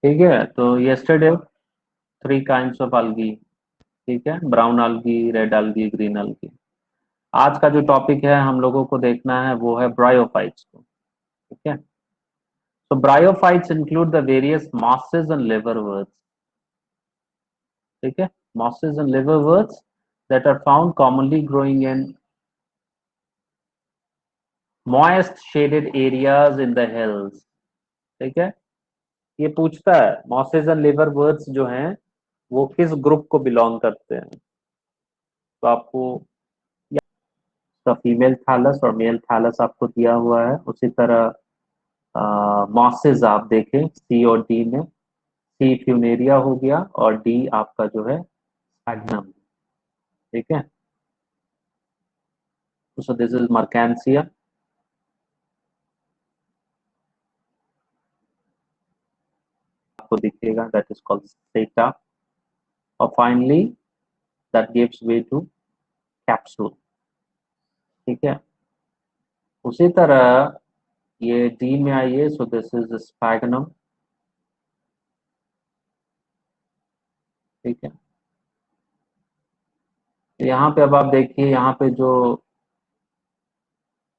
ठीक है, तो yesterday three kinds of algae, ठीक है, brown algae, red algae, green algae। आज का जो टॉपिक है हम लोगों को देखना है वो है ब्रायोफाइट्स को। ठीक है, तो bryophytes include the various mosses and liverworts। ठीक है, mosses and liverworts that are found commonly growing in moist shaded areas in the hills। ठीक है, ये पूछता है mosses and liverworts जो हैं वो किस ग्रुप को बिलोंग करते हैं। तो आपको इसका फीमेल थैलस और मेल थैलस आपको दिया हुआ है। उसी तरह मॉसेस आप देखें सी और डी में, सी फ्यूनेरिया हो गया और डी आपका जो है स्पैग्नम। ठीक है, सो दिस इज मर्केंसिया। आपको दिखेगा दैट इज कॉल्ड सेटा। और finally that gives way to capsule. ठीक है, उसी तरह ये डी में आइए, सो दिस इज स्पैग्नम। ठीक है, तो यहाँ पे अब आप देखिए, यहाँ पे जो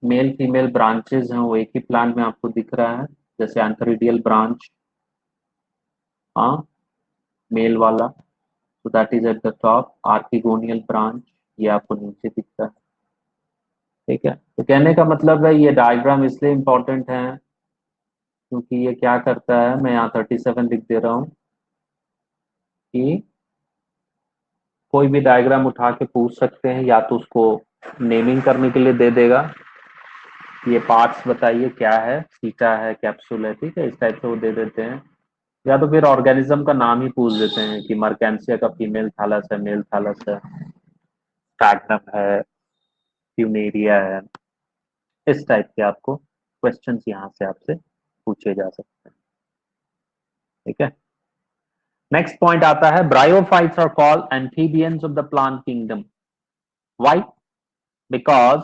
मेल फीमेल ब्रांचेस हैं वो एक ही प्लांट में आपको दिख रहा है। जैसे एंथरीडियल ब्रांच, हाँ, मेल वाला, तो that is at the top. Archegonial branch, ये आपको नीचे दिखता है। ठीक है, तो कहने का मतलब है ये डायग्राम इसलिए इम्पोर्टेंट है क्योंकि ये क्या करता है, मैं यहाँ 37 लिख दे रहा हूँ कि कोई भी डायग्राम उठा के पूछ सकते हैं, या तो उसको नेमिंग करने के लिए दे देगा, ये पार्ट्स बताइए क्या है, थीटा है, कैप्सूल है, ठीक है, इस टाइप से वो दे देते हैं। या तो फिर ऑर्गेनिज्म का नाम ही पूछ देते हैं कि मर्केंसिया का फीमेल थैलस है, मेल थैलस है, स्टैग्नम है, फ्यूनेरिया है। इस टाइप के आपको क्वेश्चंस यहाँ से आपसे पूछे जा सकते हैं। ठीक है, नेक्स्ट पॉइंट आता है bryophytes are called amphibians of the plant kingdom. Why? Because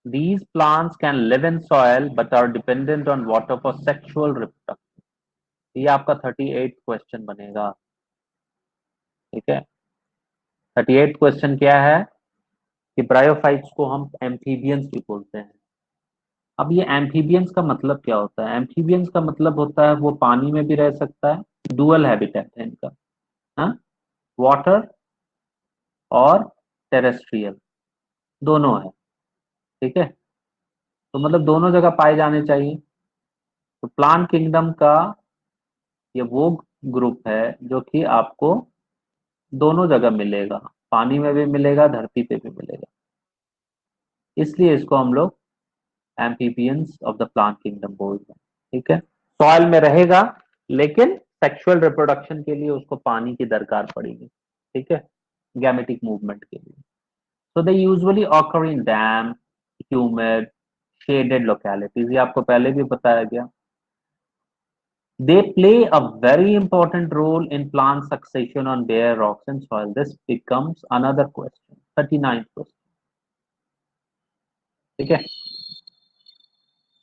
these plants can live in soil but are dependent on water for sexual reproduction। ये आपका 38 क्वेश्चन बनेगा। ठीक है, 38 क्वेश्चन क्या है कि ब्रायोफाइट्स को हम एम्फीबियंस भी बोलते हैं। अब ये एम्फीबियंस का मतलब क्या होता है? एम्फीबियंस का मतलब होता है वो पानी में भी रह सकता है, डुअल हैबिटेट है इनका, हाँ, वाटर और टेरेस्ट्रियल दोनों है। ठीक है, तो मतलब दोनों जगह पाए जाने चाहिए। तो प्लांट किंगडम का ये वो ग्रुप है जो कि आपको दोनों जगह मिलेगा, पानी में भी मिलेगा, धरती पे भी मिलेगा। इसलिए इसको हम लोग amphibians of the plant kingdom बोलते हैं। ठीक है, सॉइल में रहेगा लेकिन सेक्सुअल रिप्रोडक्शन के लिए उसको पानी की दरकार पड़ेगी। ठीक है, गैमेटिक मूवमेंट के लिए। So they usually occur in damp, humid, shaded localities, ये आपको पहले भी बताया गया। They play a very important role in plant succession on bare rocks and soil. This becomes another question, 39th question। ठीक है,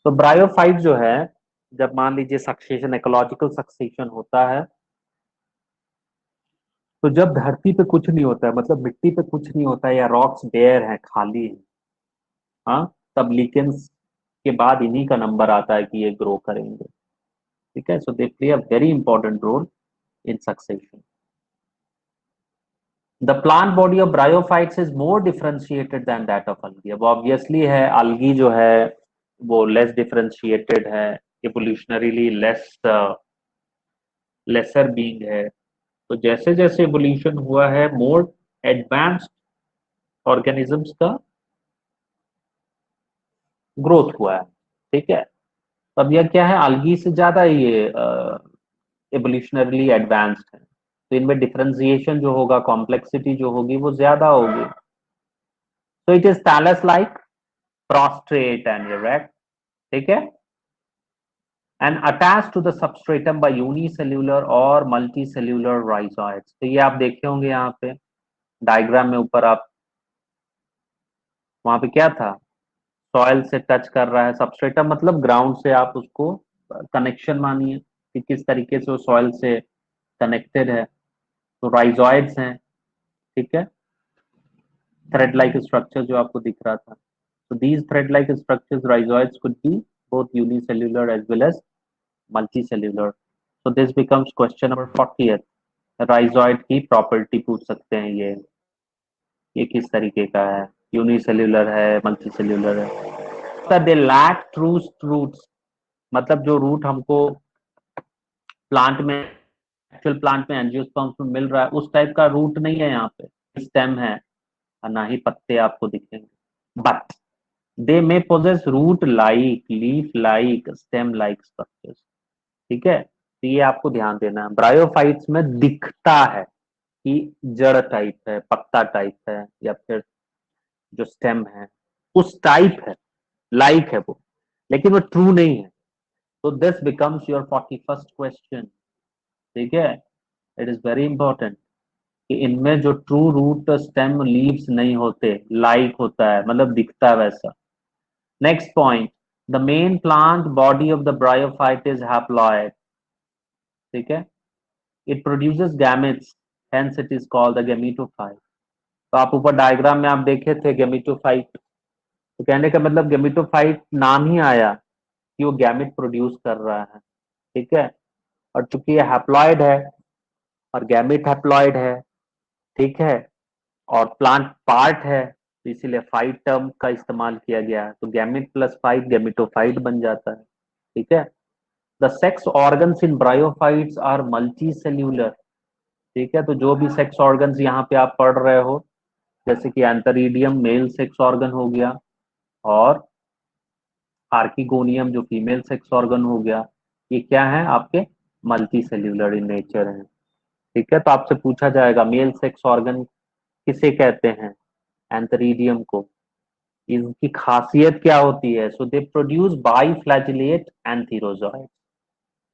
तो ब्रायोफाइट जो है, जब मान लीजिए सक्सेशन, इकोलॉजिकल सक्सेशन होता है, तो जब धरती पे कुछ नहीं होता है, मतलब मिट्टी पे कुछ नहीं होता है या रॉक्स बेयर है, खाली है, हाँ, तब लीकेंस के बाद इन्हीं का नंबर आता है कि ये ग्रो करेंगे। ठीक है, so they play a very important role in succession. The plant body of bryophytes is more differentiated than that of algae। अब ऑब्वियसली है algae जो है वो लेस डिफरेंशिएटेड है, evolutionarily लेसर बीइंग है। तो जैसे जैसे evolution हुआ है, मोर एडवांस्ड ऑर्गेनिजम्स का ग्रोथ हुआ है। ठीक है, अब यह क्या है, algae से ज्यादा ये evolutionarily एडवांस्ड है, तो इनमें डिफरेंशिएशन जो होगा, कॉम्प्लेक्सिटी जो होगी वो ज्यादा होगी। तो it is thallus like, prostrate and erect। ठीक है, and attached to the substratum by unicellular or multicellular rhizoids। तो ये आप देखे होंगे यहाँ पे डायग्राम में ऊपर, आप वहां पे क्या था, सॉइल से टच कर रहा है, सबस्ट्रेटम मतलब ग्राउंड से आप उसको कनेक्शन मानिए। कि किस तरीके से वो सॉइल से कनेक्टेड है। तो राइजोइड्स हैं, ठीक है, थ्रेड लाइक स्ट्रक्चर जो आपको दिख रहा था। तो these thread like structures rhizoids could be both unicellular as well as multicellular. So this becomes question number 40th। Rhizoid की प्रॉपर्टी पूछ सकते हैं ये किस तरीके का है, यूनिसेल्युलर है, मल्टीसेल्युलर है। दे लैक ट्रू रूट्स, मतलब जो रूट हमको प्लांट में, एक्चुअल प्लांट में एंजियोस्पर्म्स में मिल रहा है उस टाइप का रूट नहीं है यहाँ पे, स्टेम है और ना ही पत्ते आपको दिखेंगे। But they may possess root like, leaf like, stem like structures, ठीक है। तो ये आपको ध्यान देना है, ब्रायोफाइट्स में दिखता है कि जड़ टाइप है, पत्ता टाइप है, या फिर जो स्टेम है उस टाइप है, लाइक है वो, लेकिन वो ट्रू नहीं है। तो this becomes your 41st question, ठीक है। इट इज वेरी इंपॉर्टेंट कि इनमें जो ट्रू रूट स्टेम लीव्स नहीं होते, लाइक होता है, मतलब दिखता है वैसा। Next point, the main plant body of the bryophyte is haploid, ठीक है। It produces gametes, hence it is called the gametophyte. तो आप ऊपर डायग्राम में आप देखे थे गैमेटोफाइट, तो कहने का मतलब गैमेटोफाइट नाम ही आया कि वो गैमेट प्रोड्यूस कर रहा है, ठीक है। और चूंकि ये हैप्लॉइड है और गैमेट हैप्लॉइड है, ठीक है, और प्लांट पार्ट है, तो इसीलिए फाइट टर्म का इस्तेमाल किया गया है। तो गैमेट प्लस फाइट गैमेटोफाइट बन जाता है, ठीक है। The sex organs in bryophytes are multi cellular, ठीक है। तो जो भी सेक्स ऑर्गन्स यहाँ पे आप पढ़ रहे हो, जैसे कि एंथरीडियम मेल सेक्स ऑर्गन हो गया, और आर्किगोनियम जो फीमेल सेक्स ऑर्गन हो गया, ये क्या है आपके मल्टी सेल्यूलर इन नेचर है, ठीक है। तो आपसे पूछा जाएगा मेल सेक्स ऑर्गन किसे कहते हैं, एंथरीडियम को, इनकी खासियत क्या होती है। So they produce by flagellate antherozoid,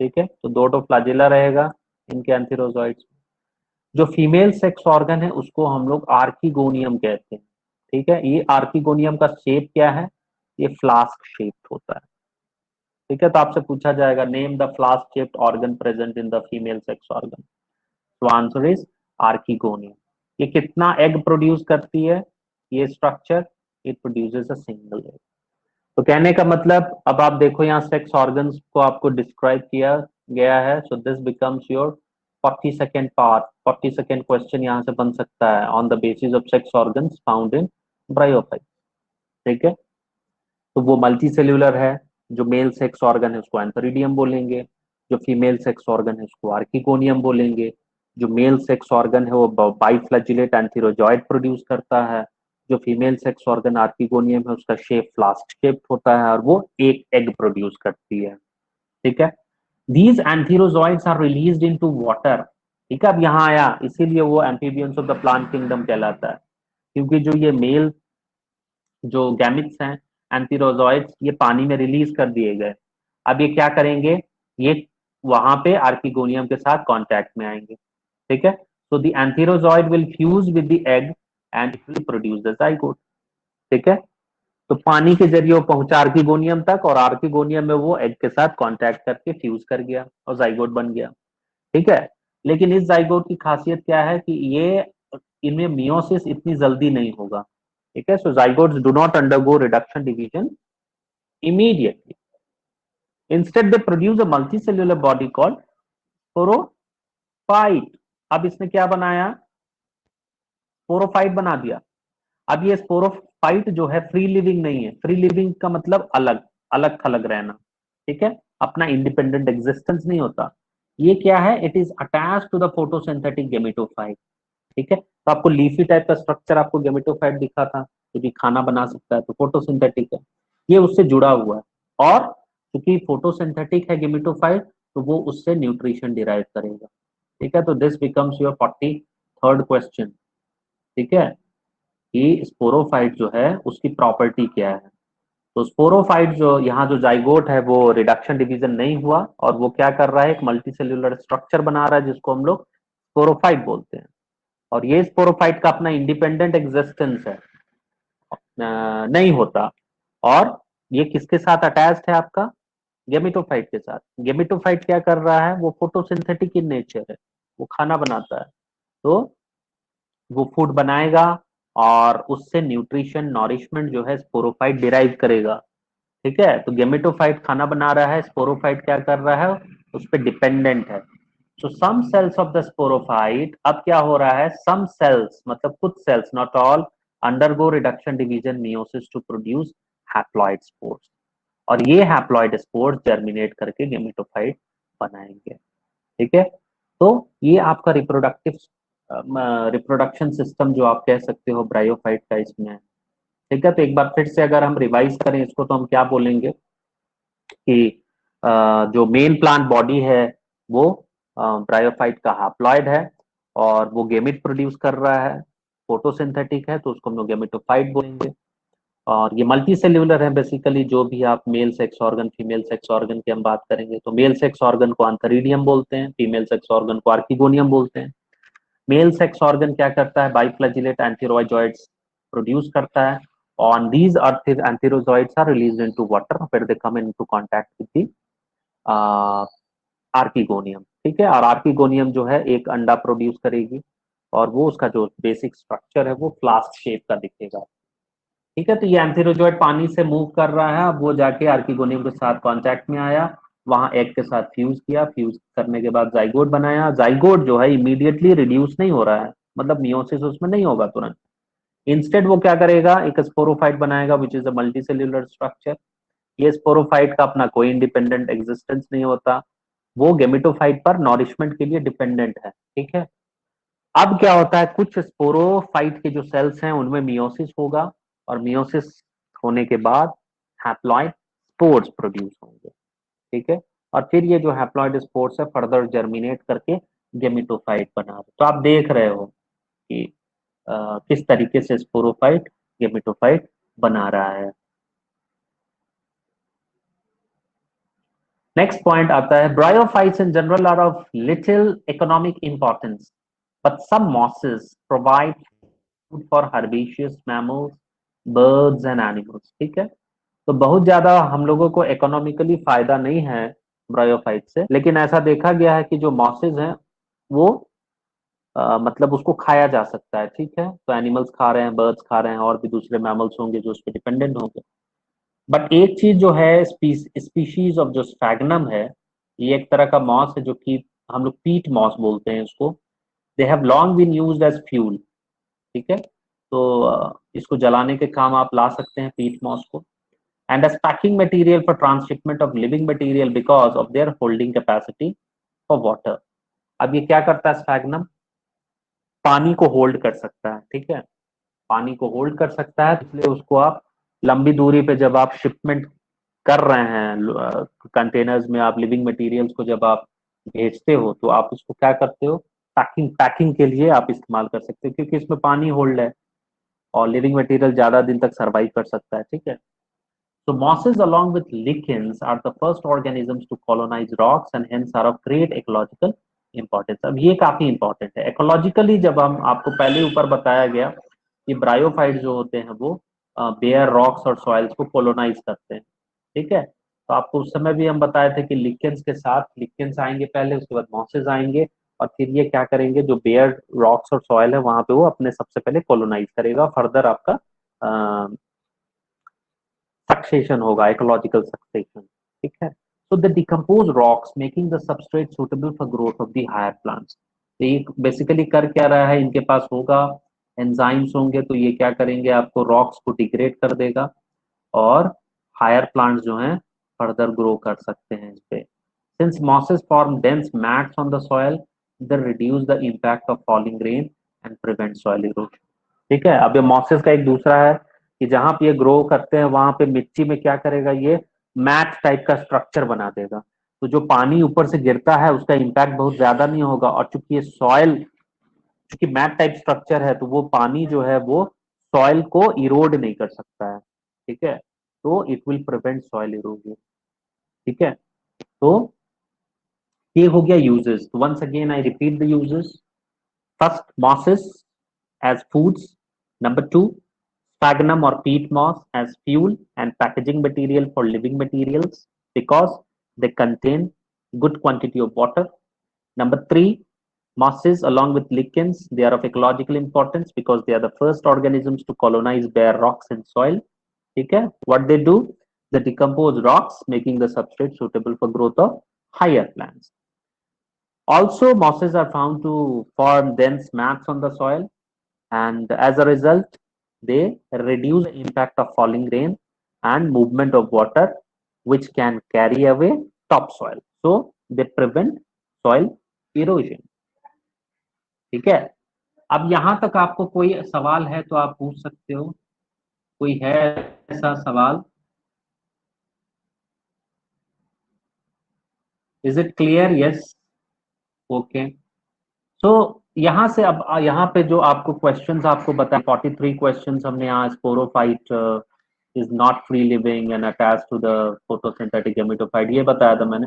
ठीक है। तो दो फ्लैजिला रहेगा इनके एंथीरोजॉइड्स। जो फीमेल सेक्स ऑर्गन है उसको हम लोग आर्किगोनियम कहते हैं, ठीक है। ये आर्किगोनियम का शेप क्या है, ये फ्लास्क शेप्ड होता है, ठीक है। तो आपसे पूछा जाएगा name the flask shaped organ present in the female sex organ. तो आंसर इज आर्किगोनियम। ये कितना एग प्रोड्यूस करती है, ये structure, it produces a single egg. तो कहने का मतलब अब आप देखो यहाँ सेक्स ऑर्गन्स को आपको डिस्क्राइब किया गया है। So this becomes your 42nd part, 42nd question यहाँ से बन सकता है on the basis of sex organs found in bryophyte, ठीक है। तो वो मल्टी सेल्यूलर है, जो मेल सेक्स ऑर्गन है उसको एंथरीडियम बोलेंगे, जो फीमेल सेक्स ऑर्गन है उसको आर्किगोनियम बोलेंगे। जो मेल सेक्स ऑर्गन है वो बाइफ्लैजिलेट एंथीरोजॉइड प्रोड्यूस करता है, जो फीमेल सेक्स ऑर्गन आर्किगोनियम है उसका शेप फ्लास्क शेप होता है और वो एक एग प्रोड्यूस करती है, ठीक है। These antherozoids are released into water, ठीक है। अब यहाँ आया, इसीलिए वो amphibians of the plant kingdom कहलाता है, क्योंकि जो ये मेल जो गैमिट्स हैं, एंथीरोजॉइड्स, ये पानी में रिलीज कर दिए गए। अब ये क्या करेंगे, ये वहां पे आर्किगोनियम के साथ कांटेक्ट में आएंगे, ठीक है। So the antherozoid will fuse with the egg and it will produce the zygote, ठीक है। तो पानी के जरिए वो पहुंचा आर्किगोनियम तक, और आर्किगोनियम में वो एग के साथ कांटेक्ट करके फ्यूज कर गया और जाइगोट बन गया, ठीक है। लेकिन इस जाइगोट की खासियत क्या है कि ये, इनमें मियोसिस इतनी जल्दी नहीं होगा, ठीक है। So zygotes do not undergo reduction division immediately. Instead, they produce a multicellular body called sporophyte. अब इसने क्या बनाया, स्पोरोफाइट बना दिया। अब ये स्पोरोफाइट जो है फ्री लिविंग नहीं है, फ्री लिविंग का मतलब अलग अलग थलग रहना, ठीक है, अपना इंडिपेंडेंट एग्जिस्टेंस नहीं होता। ये क्या है, it is attach to the photosynthetic gametophyte, ठीक है। तो आपको लीफी टाइप का स्ट्रक्चर आपको गेमेटोफाइट दिखा था, क्योंकि खाना बना सकता है तो फोटोसिंथेटिक है, ये उससे जुड़ा हुआ है। और क्योंकि फोटोसिंथेटिक है गेमेटोफाइट, तो वो उससे न्यूट्रिशन डिराइव करेगा, ठीक है। तो this becomes your 43rd question, ठीक है, कि स्पोरोफाइट जो है उसकी प्रॉपर्टी क्या है। तो स्पोरोफाइट जो यहाँ जो जाइगोट है वो रिडक्शन डिवीजन नहीं हुआ, और वो क्या कर रहा है, एक मल्टीसेल्युलर स्ट्रक्चर बना रहा है जिसको हम लोग स्पोरोफाइट बोलते हैं। और ये स्पोरोफाइट का अपना इंडिपेंडेंट एग्जिस्टेंस है, नहीं होता। और ये किसके साथ अटैच्ड है आपका, गेमिटोफाइट के साथ। गेमिटोफाइट क्या कर रहा है, वो फोटोसिंथेटिक इन नेचर है, वो खाना बनाता है, तो वो फूड बनाएगा और उससे न्यूट्रिशन नॉरिशमेंट जो है स्पोरोफाइट डिराइव करेगा। ठीक है, तो गेमेटोफाइट खाना बना रहा है, स्पोरोफाइट क्या कर रहा है, उस पर डिपेंडेंट है। So some cells of the sporophyte, अब क्या हो रहा है, सम सेल्स मतलब कुछ cells, not all, undergo reduction division meiosis to produce haploid spores, और ये हैप्लॉइड स्पोर्स जर्मिनेट करके गेमेटोफाइट बनाएंगे। ठीक है, तो ये आपका रिप्रोडक्शन सिस्टम जो आप कह सकते हो ब्रायोफाइट का इसमें है। ठीक है, तो एक बार फिर से अगर हम रिवाइज करें इसको तो हम क्या बोलेंगे कि जो मेन प्लांट बॉडी है वो ब्रायोफाइट का हैप्लॉइड है, और वो गेमिट प्रोड्यूस कर रहा है, फोटोसिंथेटिक है, तो उसको हम लोग गेमिटोफाइट बोलेंगे। और ये मल्टी सेल्यूलर है बेसिकली, जो भी आप male sex organ female sex organ की हम बात करेंगे, तो मेल सेक्स ऑर्गन को आंथरीडियम बोलते हैं, फीमेल सेक्स ऑर्गन को आर्किगोनियम बोलते हैं। मेल सेक्स ऑर्गन क्या करता है, बाइफ्लैजिलेट एंथेरोजॉइड्स प्रोड्यूस करता है, on these antherozoids are released into water where they come into contact with the archegonium. ठीक है, और आर्किगोनियम जो है एक अंडा प्रोड्यूस करेगी, और वो उसका जो बेसिक स्ट्रक्चर है वो फ्लास्क शेप का दिखेगा। ठीक है, तो ये एंथेरोजॉइड पानी से मूव कर रहा है, अब वो जाके आर्किगोनियम के साथ कांटेक्ट में आया, वहां एग के साथ फ्यूज किया, फ्यूज करने के बाद जाइगोट बनाया। जाइगोट जो है इमीडिएटली रिड्यूस नहीं हो रहा है, मतलब मियोसिस उसमें नहीं होगा तुरंत, इंस्टेड वो क्या करेगा, एक स्पोरोफाइट बनाएगा विच इज अ मल्टीसेल्युलर स्ट्रक्चर। ये स्पोरोफाइट का अपना कोई इंडिपेंडेंट एग्जिस्टेंस नहीं होता, वो गेमिटोफाइट पर नॉरिशमेंट के लिए डिपेंडेंट है। ठीक है, अब क्या होता है, कुछ स्पोरोफाइट के जो सेल्स हैं उनमें मियोसिस होगा, और मियोसिस होने के बाद हैप्लॉइड स्पोर्स प्रोड्यूस होंगे। ठीक है, और फिर ये जो हैप्लॉइड स्पोर्स है फर्दर जर्मिनेट करके गेमिटोफाइट बना रहे, तो आप देख रहे हो कि किस तरीके से स्पोरोफाइट गेमिटोफाइट बना रहा है। नेक्स्ट पॉइंट आता है, bryophytes in general are of little economic importance but some mosses provide food for herbaceous mammals, birds and animals. ठीक है, तो बहुत ज्यादा हम लोगों को इकोनॉमिकली फायदा नहीं है ब्रायोफाइट से, लेकिन ऐसा देखा गया है कि जो मॉसेज हैं वो मतलब उसको खाया जा सकता है। ठीक है, तो एनिमल्स खा रहे हैं, बर्ड्स खा रहे हैं, और भी दूसरे मैमल्स होंगे जो उस पर डिपेंडेंट होंगे। बट एक चीज जो है, स्पीशीज ऑफ जो स्फैगनम है, ये एक तरह का मॉस है जो कि हम लोग पीट मॉस बोलते हैं इसको। They have long been used as fuel. ठीक है, तो इसको जलाने के काम आप ला सकते हैं पीट मॉस को, and as packing material for transshipment of living material because of their holding capacity for water. अब ये क्या करता है स्फैगनम, पानी को होल्ड कर सकता है। ठीक है, पानी को होल्ड कर सकता है, इसलिए उसको आप लंबी दूरी पे जब आप शिपमेंट कर रहे हैं कंटेनर्स में, आप लिविंग मटेरियल्स को जब आप भेजते हो तो आप उसको क्या करते हो, पैकिंग पैकिंग के लिए आप इस्तेमाल कर सकते हो, क्योंकि इसमें पानी होल्ड है और लिविंग मटेरियल ज्यादा दिन तक सर्वाइव कर सकता है। ठीक है, so mosses along with lichens are the first organisms to colonize rocks and hence are of great ecological importance। अब ये काफी इंपॉर्टेंट है इकोलॉजिकली, जब हम आपको पहले ऊपर बताया गया कि ब्रायोफाइट जो होते हैं वो बेयर रॉक्स और सॉइल्स को कोलोनाइज करते हैं। ठीक है, तो आपको उस समय भी हम बताए थे कि लिकेंस के साथ, लिकेंस आएंगे पहले, उसके बाद मॉसेज आएंगे, और फिर ये क्या करेंगे, जो बेयर रॉक्स और सॉइल है वहां पे वो अपने सबसे पहले कोलोनाइज करेगा, फर्दर आपका सक्सेशन होगा, इकोलॉजिकल सक्सेशन। ठीक है, so they decompose rocks making the substrate suitable for growth of the higher plants। तो ये बेसिकली कर क्या रहा है, इनके पास होगा एंजाइम्स होंगे, तो ये क्या करेंगे, आपको रॉक्स को डिग्रेड कर देगा, और हायर प्लांट्स जो हैं फर्दर ग्रो कर सकते हैं इस पे। Since mosses form dense mats on the soil, they reduce the impact of falling rain and prevent soil erosion. ठीक है, अब ये मॉसेस का एक दूसरा है कि जहां पे ये ग्रो करते हैं वहां पे मिट्टी में क्या करेगा, ये मैट टाइप का स्ट्रक्चर बना देगा, तो जो पानी ऊपर से गिरता है उसका इम्पैक्ट बहुत ज्यादा नहीं होगा, और चूंकि ये सॉइल, चूंकि मैट टाइप स्ट्रक्चर है, तो वो पानी जो है वो सॉइल को इरोड नहीं कर सकता है। ठीक है, तो it will prevent soil erosion. ठीक है, तो ये हो गया uses. Once again I repeat the uses. First, mosses as foods. Number two, sphagnum or peat moss as fuel and packaging material for living materials because they contain good quantity of water. Number 3, mosses along with lichens, they are of ecological importance because they are the first organisms to colonize bare rocks and soil. Okay, what they do, they decompose rocks, making the substrate suitable for growth of higher plants. Also, mosses are found to form dense mats on the soil, and as a result, they reduce the impact of falling rain and movement of water, which can carry away topsoil. So, they prevent soil erosion. ठीक है, अब यहाँ तक आपको कोई सवाल है तो आप पूछ सकते हो, कोई है ऐसा सवाल? Is it clear? Yes, okay. तो यहाँ से अब यहाँ पे जो आपको क्वेश्चंस आपको बताए 43 क्वेश्चंस हमने यहाँ sporophyte is not free living and attach to the photosynthetic gametophyte, ये बताया था मैंने।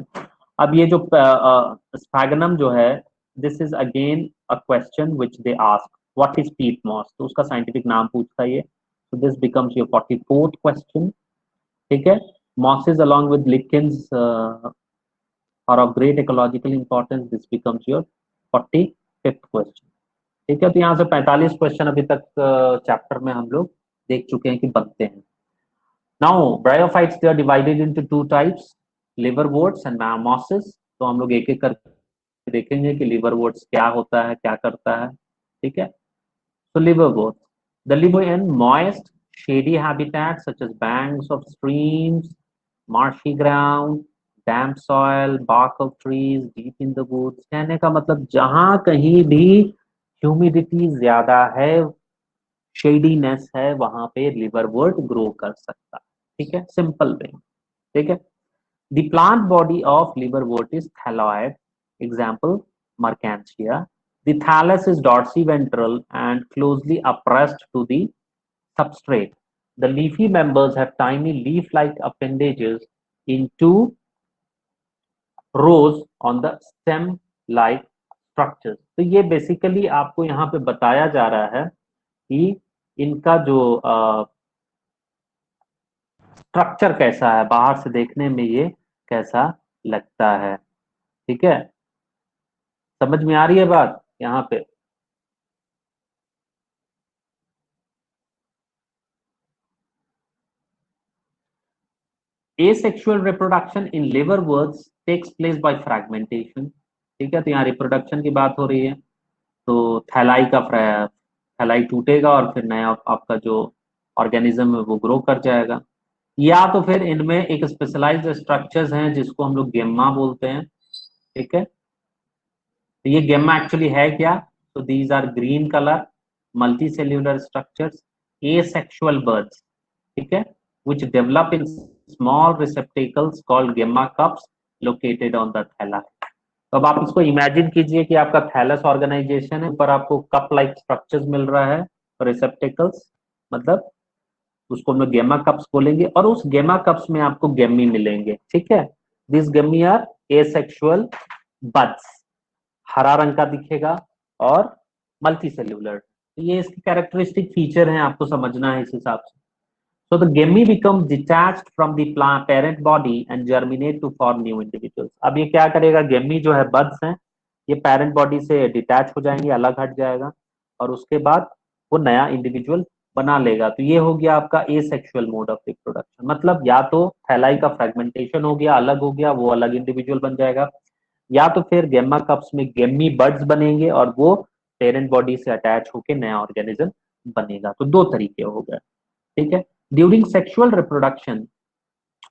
अब ये जो स्पैगनम जो है, this is again a question which they ask, what is peat moss, तो उसका साइंटिफिक नाम पूछता है ये। so this becomes your 44th question. ठीक है, mosses along with lichens are of great ecological importance. This becomes your 45th question. ठीक है, तो यहाँ से 45 क्वेश्चन अभी तक चैप्टर में हम लोग देख चुके हैं कि बनते हैं। Now bryophytes they are divided into two types, liverworts and mosses। तो हम लोग एक एक करके देखेंगे कि लिवरवर्ट्स क्या होता है, क्या करता है। ठीक है, so liverworts, they live in moist, shady habitats such as banks of streams, marshy ground, damp soil, bark of trees, deep in the woods। कहने का मतलब जहां कहीं भी ह्यूमिडिटी ज्यादा है, शेडीनेस है, वहां पे लिवरवर्ट ग्रो कर सकता है। ठीक है, सिंपल वे। ठीक है, the plant body of liverwort is thalloid. Example, Mercantia. The thallus is dorsiventral and closely oppressed to the substrate. The leafy members have tiny leaf-like appendages in two rows on the stem-like structures. तो ये basically आपको यहाँ पे बताया जा रहा है कि इनका जो स्ट्रक्चर कैसा है, बाहर से देखने में ये कैसा लगता है। ठीक है, समझ में आ रही है बात यहाँ पे? Asexual reproduction in liverworts takes place by fragmentation। ठीक है, तो यहाँ रिप्रोडक्शन की बात हो रही है, तो थैलाई टूटेगा और फिर नया आपका जो ऑर्गेनिज्म है वो ग्रो कर जाएगा। या तो फिर इनमें एक स्पेशलाइज्ड स्ट्रक्चर्स हैं जिसको हम लोग गेम्मा बोलते हैं। ठीक है, तो ये गेम्मा एक्चुअली है क्या? तो these are green colour multi cellular structures, asexual buds। ठीक है, which develop in small receptacles called gemma cups located on the thalla। तो अब आप इसको इमेजिन कीजिए कि आपका थैलस ऑर्गेनाइजेशन है, ऊपर आपको कप लाइक स्ट्रक्चर्स मिल रहा है, रिसेप्टिकल्स, मतलब उसको हम लोग गेमा कप्स बोलेंगे, और उस गेमा कप्स में आपको गेमी मिलेंगे। ठीक है, दिस गेमी आर एसेक्सुअल बड्स, हरा रंग का दिखेगा और मल्टी सेल्यूलर। तो ये इसकी कैरेक्टरिस्टिक फीचर हैं, आपको समझना है इस हिसाब से। So the gemmy becomes detached from the plant parent body and germinate to form new individuals। अब ये क्या करेगा, गेमी जो है बड्स हैं, ये पेरेंट बॉडी से डिटैच हो जाएंगे, अलग हट जाएगा, और उसके बाद वो नया इंडिविजुअल बना लेगा। तो ये हो गया आपका एसेक्सुअल मोड ऑफ रिप्रोडक्शन, मतलब या तो थैलाई का फ्रेगमेंटेशन हो गया, अलग हो गया, वो अलग इंडिविजुअल बन जाएगा, या तो फिर गेमा कप्स में गेमी बड्स बनेंगे और वो पेरेंट बॉडी से अटैच होकर नया ऑर्गेनिज्म बनेगा। तो दो तरीके हो गए। ठीक है, during sexual reproduction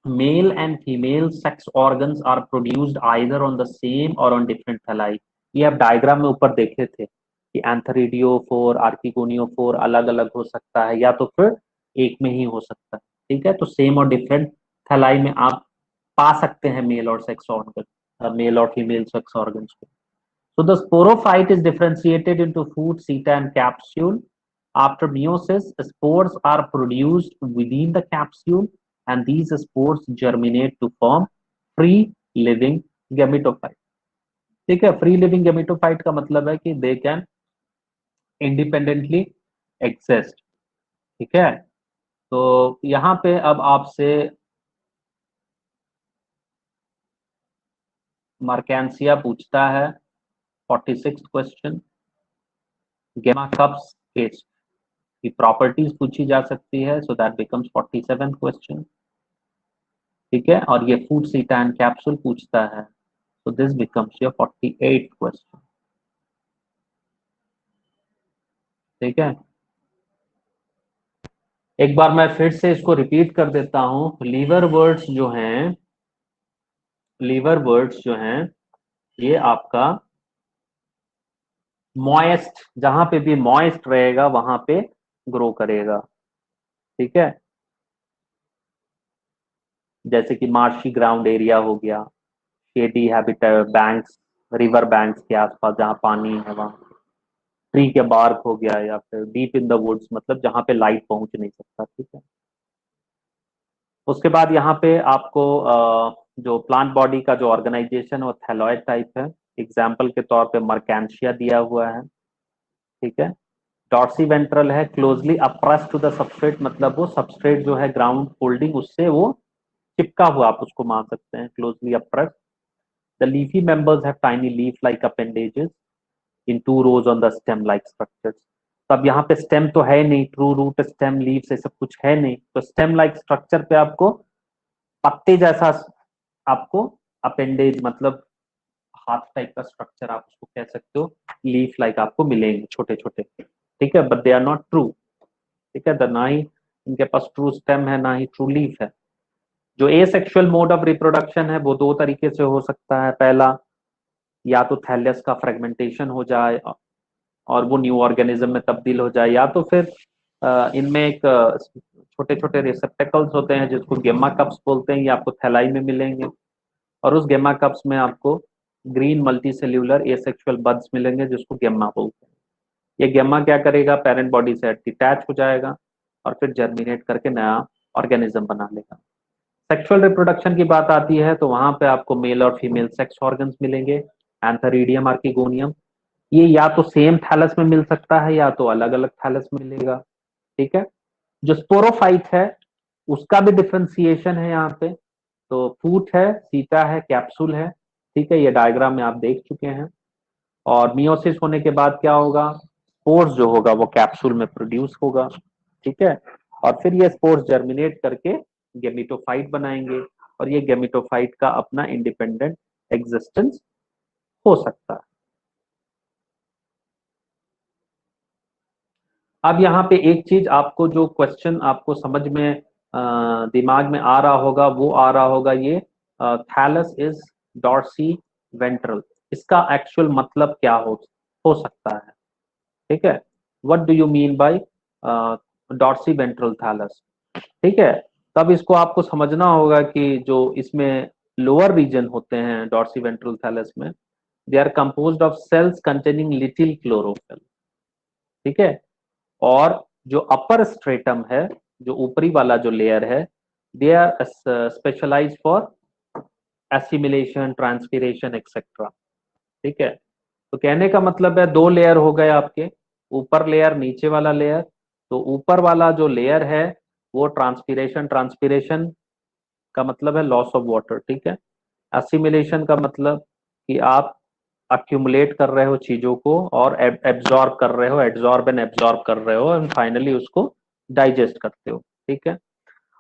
male and female sex organs are produced either on the same और ऑन डिफरेंट थैलाई। ये आप डायग्राम में ऊपर देखे थे कि एंथेरिडियोफोर, आर्किगोनियोफोर अलग अलग हो सकता है, या तो फिर एक में ही हो सकता है। ठीक है, तो सेम और डिफरेंट थैलाई में आप पा सकते हैं मेल और सेक्स ऑर्गन, मेल और फीमेल सेक्स ऑर्गन्स को। So the sporophyte is differentiated into foot, seta, and capsule. After meiosis, spores are produced within the capsule, and these spores germinate to form free living gametophyte। ठीक है, free living gametophyte का मतलब है कि they can independently exist. ठीक है, तो यहाँ पे अब आपसे मर्केंसिया पूछता है 46 क्वेश्चन। गेमा कप्स की प्रॉपर्टीज पूछी जा सकती है, सो दैट बिकम्स 47 क्वेश्चन। ठीक है, और ये फूड सीटा एंड कैप्सूल पूछता है, so this becomes your 48 question. ठीक है, एक बार मैं फिर से इसको रिपीट कर देता हूं। लीवर वर्ड्स जो हैं ये आपका मॉइस्ट, जहां पे भी मॉइस्ट रहेगा वहां पे ग्रो करेगा। ठीक है, जैसे कि मार्शी ग्राउंड एरिया हो गया, shady habitat banks, river banks के आसपास जहां पानी है वहां, ट्री के बार्क हो गया, या फिर डीप इन द वुड्स, मतलब जहां पे लाइट पहुंच नहीं सकता। ठीक है, उसके बाद यहाँ पे आपको जो प्लांट बॉडी का जो ऑर्गेनाइजेशन है वो थैलॉइड टाइप है। एग्जाम्पल के तौर पे मर्केंशिया दिया हुआ है। ठीक है, डॉर्सी वेंट्रल है क्लोजली अप्रेस टू द सबस्ट्रेट, मतलब वो सबस्ट्रेट जो है ग्राउंड फोल्डिंग उससे वो चिपका हुआ, आप उसको मान सकते हैं closely appressed. The leafy members have tiny leaf like appendages in two rows on the stem like structures. तो अब यहाँ पे स्टेम तो है नहीं, ट्रू रूट स्टेम लीफ से सब कुछ है नहीं, तो स्टेम लाइक स्ट्रक्चर पे आपको पत्ते जैसा आपको अपेंडेज मतलब हाथ टाइप का स्ट्रक्चर आप उसको कह सकते हो, लीफ लाइक आपको मिलेंगे छोटे छोटे। ठीक है, but they are not true. ठीक है, ना ही इनके पास ट्रू स्टेम है ना ही ट्रू लीफ है। जो एसेक्सुअल मोड ऑफ रिप्रोडक्शन है वो दो तरीके से हो सकता है। पहला, या तो थैलस का फ्रेगमेंटेशन हो जाए और वो न्यू ऑर्गेनिज्म में तब्दील हो जाए, या तो फिर इनमें एक छोटे छोटे रिसेप्टेकल्स होते हैं जिसको गेमा कप्स बोलते हैं, ये आपको थैलाई में मिलेंगे। और उस गेमा कप्स में आपको green multi cellular asexual buds मिलेंगे जिसको गेमा बोलते हैं। ये गेमा क्या करेगा, पेरेंट बॉडी से डिटैच हो जाएगा और फिर जर्मिनेट करके नया ऑर्गेनिज्म बना लेगा। सेक्सुअल रिप्रोडक्शन की बात आती है तो वहां पे आपको मेल और फीमेल सेक्स ऑर्गन्स मिलेंगे, एंथरीडियम, आर्किगोनियम। ये या तो सेम थैलस में मिल सकता है या तो अलग अलग थैलस में मिलेगा। ठीक है, जो स्पोरोफाइट है उसका भी डिफ्रेंसिएशन है यहाँ पे। तो फूट है, सीटा है, कैप्सूल है। ठीक है, ये डायग्राम में आप देख चुके हैं। और मियोसिस होने के बाद क्या होगा, स्पोर्स जो होगा वो कैप्सूल में प्रोड्यूस होगा। ठीक है, और फिर ये स्पोर्स जर्मिनेट करके गेमिटोफाइट बनाएंगे, और ये गेमिटोफाइट का अपना इंडिपेंडेंट एग्जिस्टेंस हो सकता है। अब यहाँ पे एक चीज आपको, जो क्वेश्चन आपको समझ में दिमाग में आ रहा होगा वो आ रहा होगा, ये थैलस इज डॉर्सी वेंट्रल, इसका एक्चुअल मतलब क्या हो सकता है। ठीक है, what do you mean by dorsiventral thallus. ठीक है, तब इसको आपको समझना होगा कि जो इसमें लोअर रीजन होते हैं डॉर्सी वेंट्रल थैलस में, they are composed of cells containing little chlorophyll. ठीक है, और जो अपर स्ट्रेटम है, जो ऊपरी वाला जो लेयर है, they are specialise for assimilation, transpiration etcetera. ठीक है, तो कहने का मतलब है दो लेयर हो गए आपके, ऊपर लेयर नीचे वाला लेयर। तो ऊपर वाला जो लेयर है वो ट्रांसपीरेशन, ट्रांसपीरेशन का मतलब है लॉस ऑफ वाटर। ठीक है, असिमिलेशन का मतलब कि आप अक्यूमुलेट कर रहे हो चीजों को और एब्जॉर्ब कर रहे हो, एब्जॉर्ब एंड एब्जॉर्ब कर रहे हो, एंड फाइनली उसको डाइजेस्ट करते हो। ठीक है,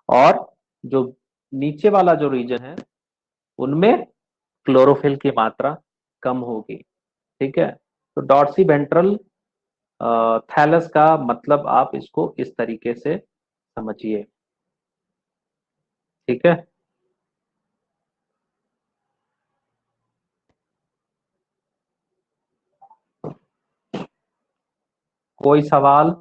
और जो नीचे वाला जो रीजन है उनमें क्लोरोफिल की मात्रा कम होगी। ठीक है, तो डॉर्सी वेंट्रल थैलस का मतलब आप इसको इस तरीके से समझिए। ठीक है, कोई सवाल।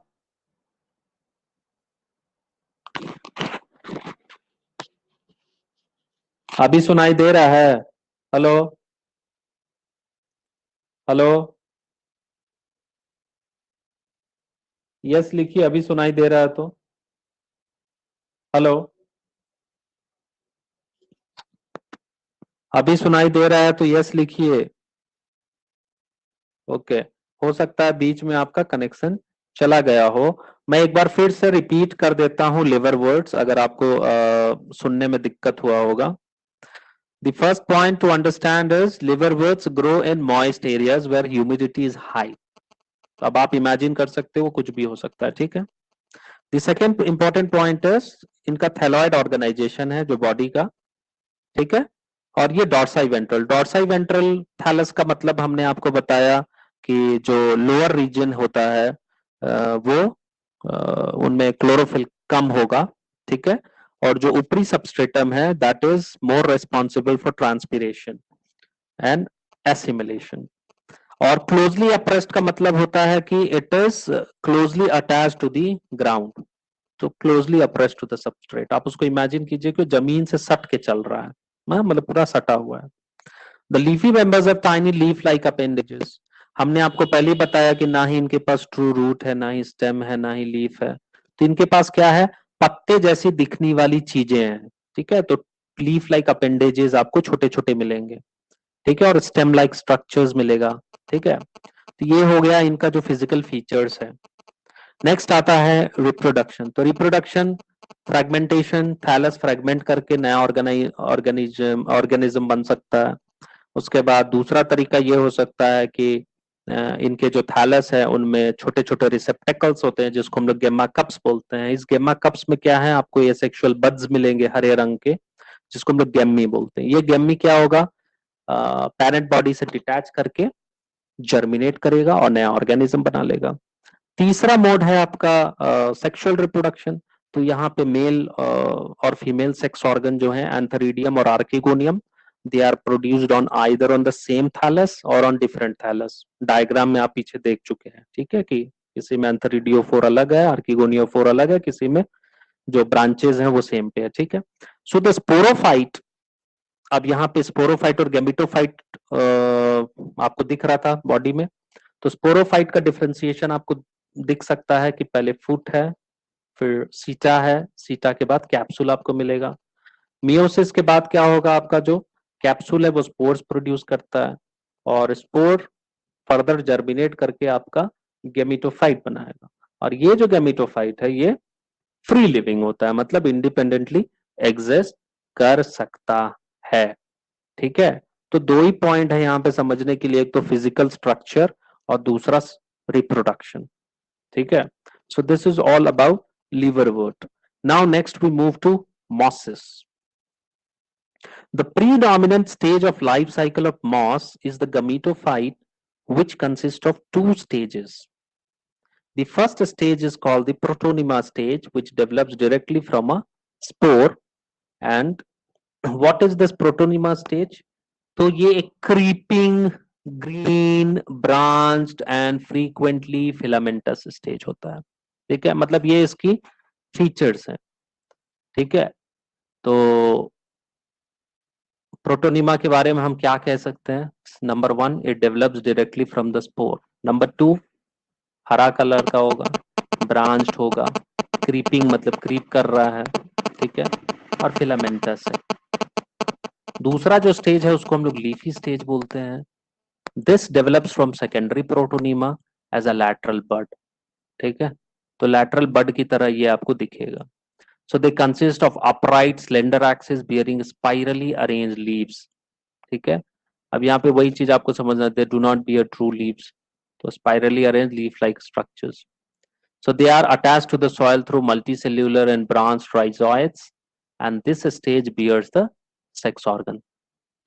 अभी सुनाई दे रहा है? हेलो, हेलो, यस लिखिए, अभी सुनाई दे रहा है तो। हेलो, अभी सुनाई दे रहा है तो यस लिखिए। ओके, हो सकता है बीच में आपका कनेक्शन चला गया हो। मैं एक बार फिर से रिपीट कर देता हूं लिवर वर्ड्स, अगर आपको सुनने में दिक्कत हुआ होगा। The first point to understand is liverworts grow in moist areas where humidity is high. तो अब आप इमेजिन कर सकते हो कुछ भी हो सकता है, ठीक है. The second important point is इनका थैलॉइड ऑर्गेनाइजेशन है जो बॉडी का, ठीक है. और ये डॉर्साई वेंट्रल थैलस का मतलब हमने आपको बताया कि जो लोअर रीजन होता है वो उनमें क्लोरोफिल कम होगा, ठीक है. और जो ऊपरी सबस्ट्रेटम है that is more responsible for transpiration and assimilation. और क्लोजली अप्रेस्ड का मतलब होता है कि it is closely attach to the ground. तो closely appressed to the substrate, आप उसको इमेजिन कीजिए कि जमीन से सट के चल रहा है, मतलब पूरा सटा हुआ है. The leafy members of tiny leaf like appendages. हमने आपको पहले ही बताया कि ना ही इनके पास ट्रू रूट है, ना ही स्टेम है, ना ही लीफ है. तो इनके पास क्या है, पत्ते जैसी दिखने वाली चीजें हैं, ठीक है. तो लीफ लाइक अपेंडेजेस आपको छोटे छोटे मिलेंगे, ठीक है. और स्टेम लाइक स्ट्रक्चर्स मिलेगा, ठीक है. तो ये हो गया इनका जो फिजिकल फीचर्स है. नेक्स्ट आता है रिप्रोडक्शन. तो रिप्रोडक्शन फ्रेगमेंटेशन, थैलस फ्रेगमेंट करके नया ऑर्गेनिज्म बन सकता है. उसके बाद दूसरा तरीका ये हो सकता है कि इनके जो थैलस है उनमें छोटे छोटे रिसेप्टेकल्स होते हैं जिसको हम लोग गेमा कप्स बोलते हैं. इस गेमा कप्स में क्या है, आपको ये सेक्सुअल बड्स मिलेंगे हरे रंग के जिसको हम लोग गेमी बोलते हैं. ये गेमी क्या होगा, पैरेंट बॉडी से डिटैच करके जर्मिनेट करेगा और नया ऑर्गेनिज्म बना लेगा. तीसरा मोड है आपका सेक्सुअल रिप्रोडक्शन. तो यहाँ पे मेल और फीमेल सेक्स ऑर्गन जो है एंथरीडियम और archegonium, they are produced on either on the same thallus और ऑन डिफरेंट थैलस. डायग्राम में आप पीछे देख चुके हैं, ठीक है, कि किसी में एंथरीडियोफोर अलग है, आर्किगोनियोफोर अलग है, किसी में जो ब्रांचेस हैं वो सेम पे है, ठीक है. सो द स्पोरोफाइट, अब यहाँ पे स्पोरोफाइट और गैमेटोफाइट आपको दिख रहा था बॉडी में. तो स्पोरोफाइट का डिफरेंशिएशन आपको दिख सकता है कि पहले फुट है, फिर सीटा है, सीटा के बाद कैप्सूल आपको मिलेगा. मियोसिस के बाद क्या होगा, आपका जो कैप्सूल है वो स्पोर्स प्रोड्यूस करता है और स्पोर फर्दर जर्मिनेट करके आपका गेमिटोफाइट बनाएगा. और ये जो गेमिटोफाइट है ये फ्री लिविंग होता है, मतलब इंडिपेंडेंटली एग्जिस्ट कर सकता है, ठीक है. तो दो ही पॉइंट है यहाँ पे समझने के लिए, एक तो फिजिकल स्ट्रक्चर और दूसरा रिप्रोडक्शन, ठीक है. So this is all about liverwort. Now next we move to mosses. The predominant stage of life cycle of moss is the gametophyte, which consists of two stages. The first stage is called the protonema stage, which develops directly from a spore. And what is this protonema stage? तो ये एक creeping green branched and frequently filamentous stage होता है, ठीक है. मतलब ये इसकी फीचर्स हैं, ठीक है. तो प्रोटोनिमा के बारे में हम क्या कह सकते हैं, number 1 it develops directly from the spore. Number 2 हरा कलर का होगा, ब्रांच्ड होगा, क्रीपिंग मतलब क्रीप कर रहा है, ठीक है. और फिलामेंटस है. दूसरा जो स्टेज है उसको हम लोग लीफी स्टेज बोलते हैं. This develops from secondary protonema as a lateral bud, ठीक है. तो लैटरल बड की तरह ये आपको दिखेगा. So they consist of upright slender axis bearing spirally arranged leaves, ठीक है. अब यहाँ पे वही चीज आपको समझना, they do not bear true leaves. तो spirally arranged leaf like structures. So they are attached to the soil through multicellular and branched rhizoids and this stage bears the sex organ.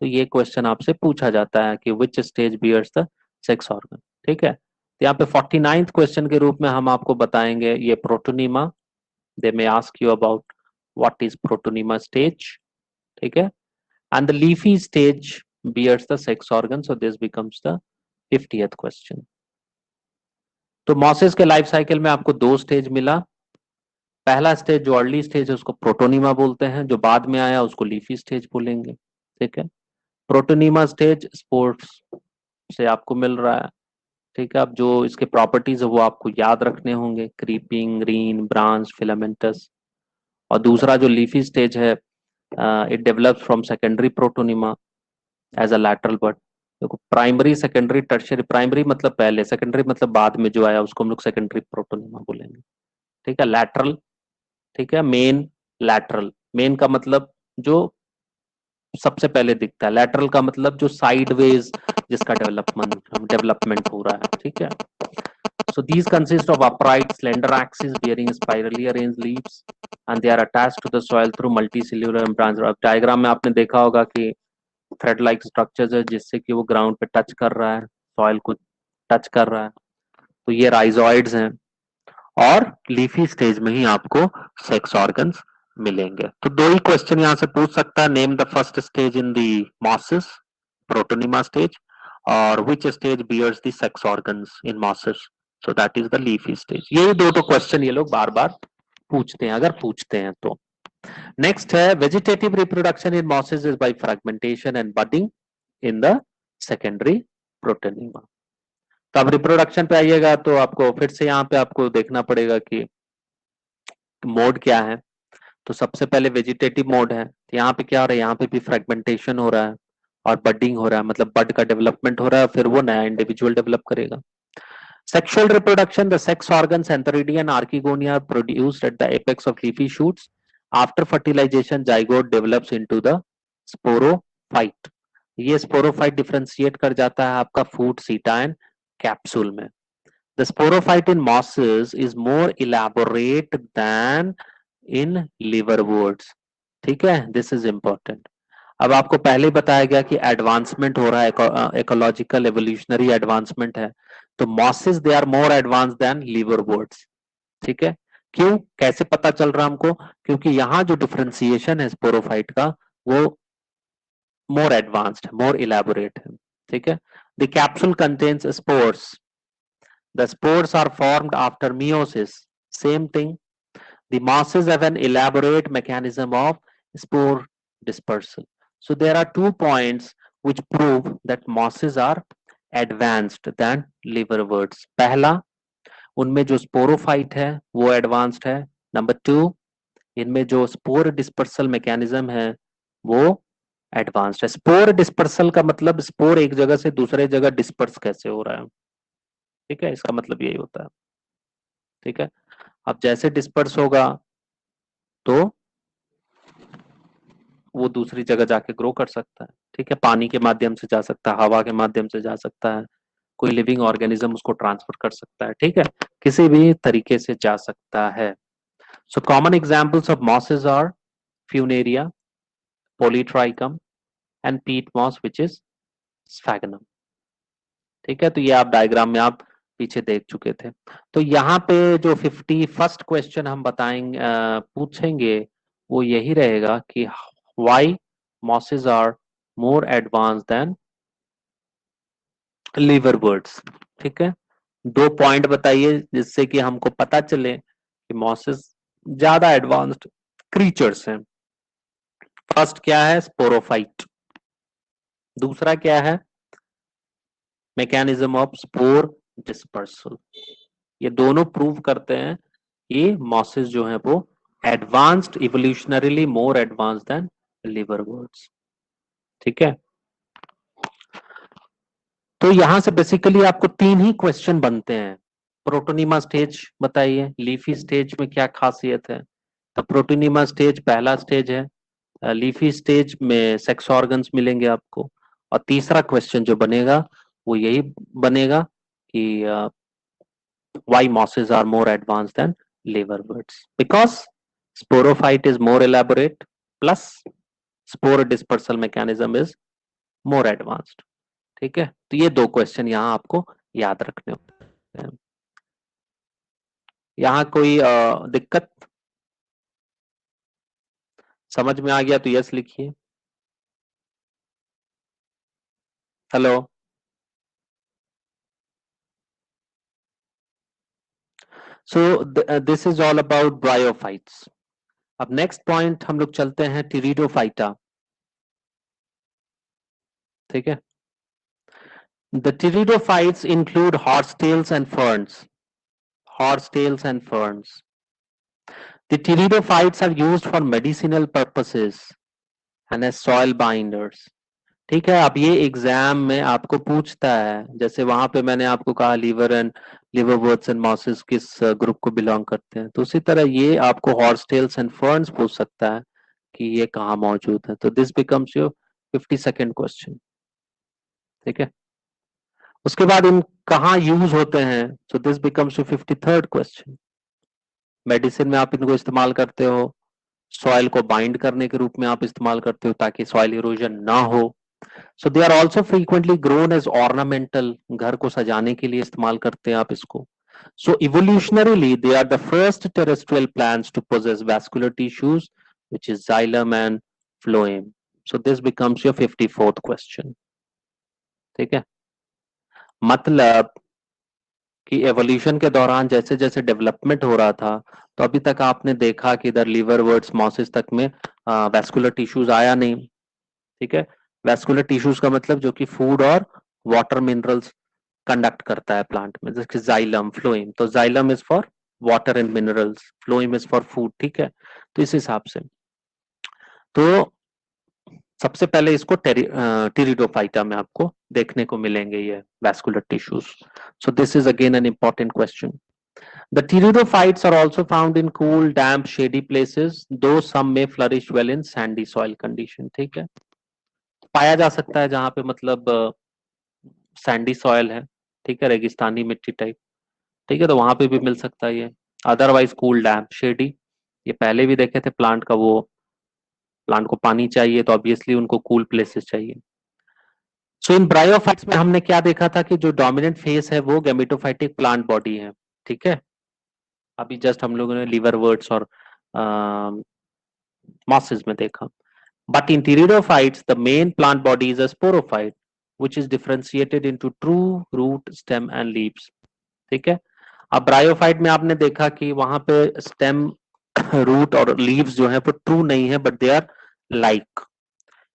तो ये क्वेश्चन आपसे पूछा जाता है कि which stage bears the sex organ, ठीक है. तो यहाँ पे 49th क्वेश्चन के रूप में हम आपको बताएंगे ये protonema. They may ask you about what is protonema stage, ठीक है. And the leafy stage bears the sex organ. So this becomes the 50th question. तो मॉसेस के लाइफ साइकिल में आपको दो स्टेज मिला. पहला स्टेज जो अर्ली स्टेज है उसको प्रोटोनिमा बोलते हैं, जो बाद में आया उसको लीफी स्टेज बोलेंगे, ठीक है. प्रोटोनिमा स्टेज स्पोर्ट्स से आपको मिल रहा है, ठीक है. अब जो इसके प्रॉपर्टीज है वो आपको याद रखने होंगे, क्रीपिंग, ग्रीन, ब्रांच, फिलामेंटस. और दूसरा जो लीफी स्टेज है it develops from secondary protonema as a lateral bud. देखो प्राइमरी, सेकेंडरी, टर्शियरी. प्राइमरी मतलब पहले, सेकेंडरी मतलब बाद में जो आया उसको हम लोग सेकेंडरी प्रोटोनिमा बोलेंगे, ठीक है. लैटरल, ठीक है. Main, lateral. मेन का मतलब जो सबसे पहले दिखता है। लैटरल का मतलब जो साइडवेज जिसका डेवलपमेंट हो रहा है, ठीक है। So these consist of upright, slender axes bearing spirally arranged leaves, and they are attached to the soil through multicellular membranes. अब डायग्राम में आपने देखा होगा कि थ्रेड लाइक स्ट्रक्चर्स है जिससे कि वो ग्राउंड पे टच कर रहा है, सॉइल को टच कर रहा है। तो ये राइजोइड्स हैं और लीफी स्टेज में ही आपको सेक्स ऑर्गन्स मिलेंगे। तो दो ही क्वेश्चन यहां से पूछ सकता है, name the first stage in the mosses, protonema stage, और which stage bears the sex organs in mosses, so that is the leafy stage. ये दो तो क्वेश्चन ये लोग बार बार पूछते हैं अगर पूछते हैं तो। नेक्स्ट है vegetative reproduction in mosses is by fragmentation and budding in the secondary protonema. तो अब रिप्रोडक्शन पे आइएगा तो आपको फिर से यहाँ पे आपको देखना पड़ेगा कि मोड क्या है। तो सबसे पहले वेजिटेटिव मोड है, तो यहाँ पे क्या हो रहा है, यहाँ पे भी फ्रेगमेंटेशन हो रहा है और बडिंग हो रहा है, मतलब बड का डेवलपमेंट हो रहा है, फिर वो नया इंडिविजुअल डेवलप करेगा। Sexual reproduction, the sex organs Antheridia and Archegonia are produced at the apex of leafy shoots. After fertilization, zygote develops into the sporophyte. ये स्पोरोफाइट डिफरेंशिएट कर जाता है आपका फूड सीटा एंड कैप्सूल में। The sporophyte in mosses is more elaborate than in liverworts. ठीक है, this is important. अब आपको पहले ही बताया गया कि एडवांसमेंट हो रहा है, इकोलॉजिकल एवोल्यूशनरी एडवांसमेंट है। तो mosses they are more advance than liverworts, ठीक है। क्यों, कैसे पता चल रहा हमको, क्योंकि यहाँ जो डिफरेंशिएशन है स्पोरोफाइट का वो मोर एडवांस्ड है, मोर इलेबोरेट है, ठीक है। The capsule contains spores, the spores are formed after meiosis, same thing. The mosses have an elaborate mechanism of spore dispersal. So there are 2 points which prove that mosses are advanced than liverworts. पहला, उनमें जो sporophyte है वो advanced है। Number 2, इनमें जो spore dispersal mechanism है वो एडवांस्ड है। स्पोर डिस्पर्सल का मतलब स्पोर एक जगह से दूसरे जगह डिस्पर्स कैसे हो रहा है, ठीक है, इसका मतलब यही होता है, ठीक है। अब जैसे डिस्पर्स होगा तो वो दूसरी जगह जाके ग्रो कर सकता है, ठीक है। पानी के माध्यम से जा सकता है, हवा के माध्यम से जा सकता है, कोई लिविंग ऑर्गेनिज्म उसको ट्रांसफर कर सकता है, ठीक है, किसी भी तरीके से जा सकता है। So common examples of mosses are Funaria, Polytrichum and peat moss which is Sphagnum, ठीक है। तो ये आप डायग्राम में आप पीछे देख चुके थे। तो यहाँ पे जो 51st क्वेश्चन हम बताएंगे पूछेंगे वो यही रहेगा कि why mosses are more advanced than liverworts, ठीक है। 2 पॉइंट बताइए जिससे कि हमको पता चले कि मॉसेस ज्यादा एडवांस्ड क्रीचर्स हैं। फर्स्ट क्या है, स्पोरोफाइट। दूसरा क्या है, मैकेनिज्म ऑफ स्पोर डिस्पर्सल। ये दोनों प्रूव करते हैं कि मॉसेस जो है वो advanced, evolutionarily more advanced then लिवरवर्ट्स, ठीक है। तो यहां से बेसिकली आपको 3 ही क्वेश्चन बनते हैं। प्रोटोनिमा स्टेज बताइए, लीफी स्टेज में क्या खासियत है। तो प्रोटोनिमा स्टेज पहला स्टेज है, लीफी स्टेज में सेक्स ऑर्गन्स मिलेंगे आपको। और तीसरा क्वेश्चन जो बनेगा वो यही बनेगा कि why mosses are more advanced than liverworts, because sporophyte is more elaborate plus spore dispersal mechanism is more advanced, ठीक है। तो ये 2 क्वेश्चन यहाँ आपको याद रखने होते हैं। यहाँ कोई दिक्कत, समझ में आ गया तो यस लिखिए। Hello, so this is all about bryophytes. अब नेक्स्ट पॉइंट हम लोग चलते हैं टिरिडोफाइटा, ठीक है। The pteridophytes include horsetails and ferns. Horsetails and ferns. The pteridophytes are used for medicinal purposes and as soil binders. ठीक है। अब ये एग्जाम में आपको पूछता है, जैसे वहां पे मैंने आपको कहा लिवरवर्ट्स एंड मॉसेस किस ग्रुप को बिलोंग करते हैं, तो उसी तरह ये आपको हॉर्सटेल्स एंड फर्न्स पूछ सकता है कि ये कहाँ मौजूद है। तो this becomes your 52nd question, ठीक है। उसके बाद इन कहाँ यूज होते हैं, so this becomes to 53rd question. Medicine में आप इनको इस्तेमाल करते हो, सॉइल को बाइंड करने के रूप में आप इस्तेमाल करते हो ताकि सॉइल इरोजन ना हो। So they are also frequently grown as ornamental, घर को सजाने के लिए इस्तेमाल करते हैं आप इसको। So evolutionarily, they are the first terrestrial plants to possess vascular tissues, which is xylem and phloem. So this becomes your 54th question. ठीक है, मतलब कि एवोल्यूशन के दौरान जैसे जैसे डेवलपमेंट हो रहा था, तो अभी तक आपने देखा कि इधर लीवर वर्ड्स मॉसिस तक में वैस्कुलर टिश्यूज आया नहीं। ठीक है, वैस्कुलर टिश्यूज का मतलब जो कि फूड और वाटर मिनरल्स कंडक्ट करता है प्लांट में, जैसे जाइलम फ्लोइम, तो xylem is for water and minerals, phloem is for food. ठीक है, तो इस हिसाब से तो सबसे पहले इसको टेरिडोफाइटा में आपको देखने को मिलेंगे ये vascular tissues. So this is again an important question. The pteridophytes are also found in cool, damp, shady places, though some may flourish well in sandy soil condition. ठीक है, पाया जा सकता है जहां पे मतलब सैंडी सॉयल है, ठीक है, रेगिस्तानी मिट्टी टाइप, ठीक है, तो वहां पे भी मिल सकता है ये। अदरवाइज कूल, डैम्प, शेडी, ये पहले भी देखे थे प्लांट का, वो प्लांट को पानी चाहिए तो ऑब्वियसली उनको कूल प्लेसेस चाहिए। सो इन ब्रायोफाइट्स में हमने क्या देखा था कि जो डोमिनेंट फेस है वो गैमेटोफाइटिक प्लांट बॉडी है। ठीक है, अभी जस्ट हम लोगों ने लीवर वर्ड्स और मॉसेस में देखा। But in pteridophytes the main plant body is a sporophyte which is differentiated into true root, stem and leaves. ठीक है, अब ब्रायोफाइट में आपने देखा कि वहां पे स्टेम, रूट और लीव्स जो है वो ट्रू नहीं है, बट दे आर लाइक।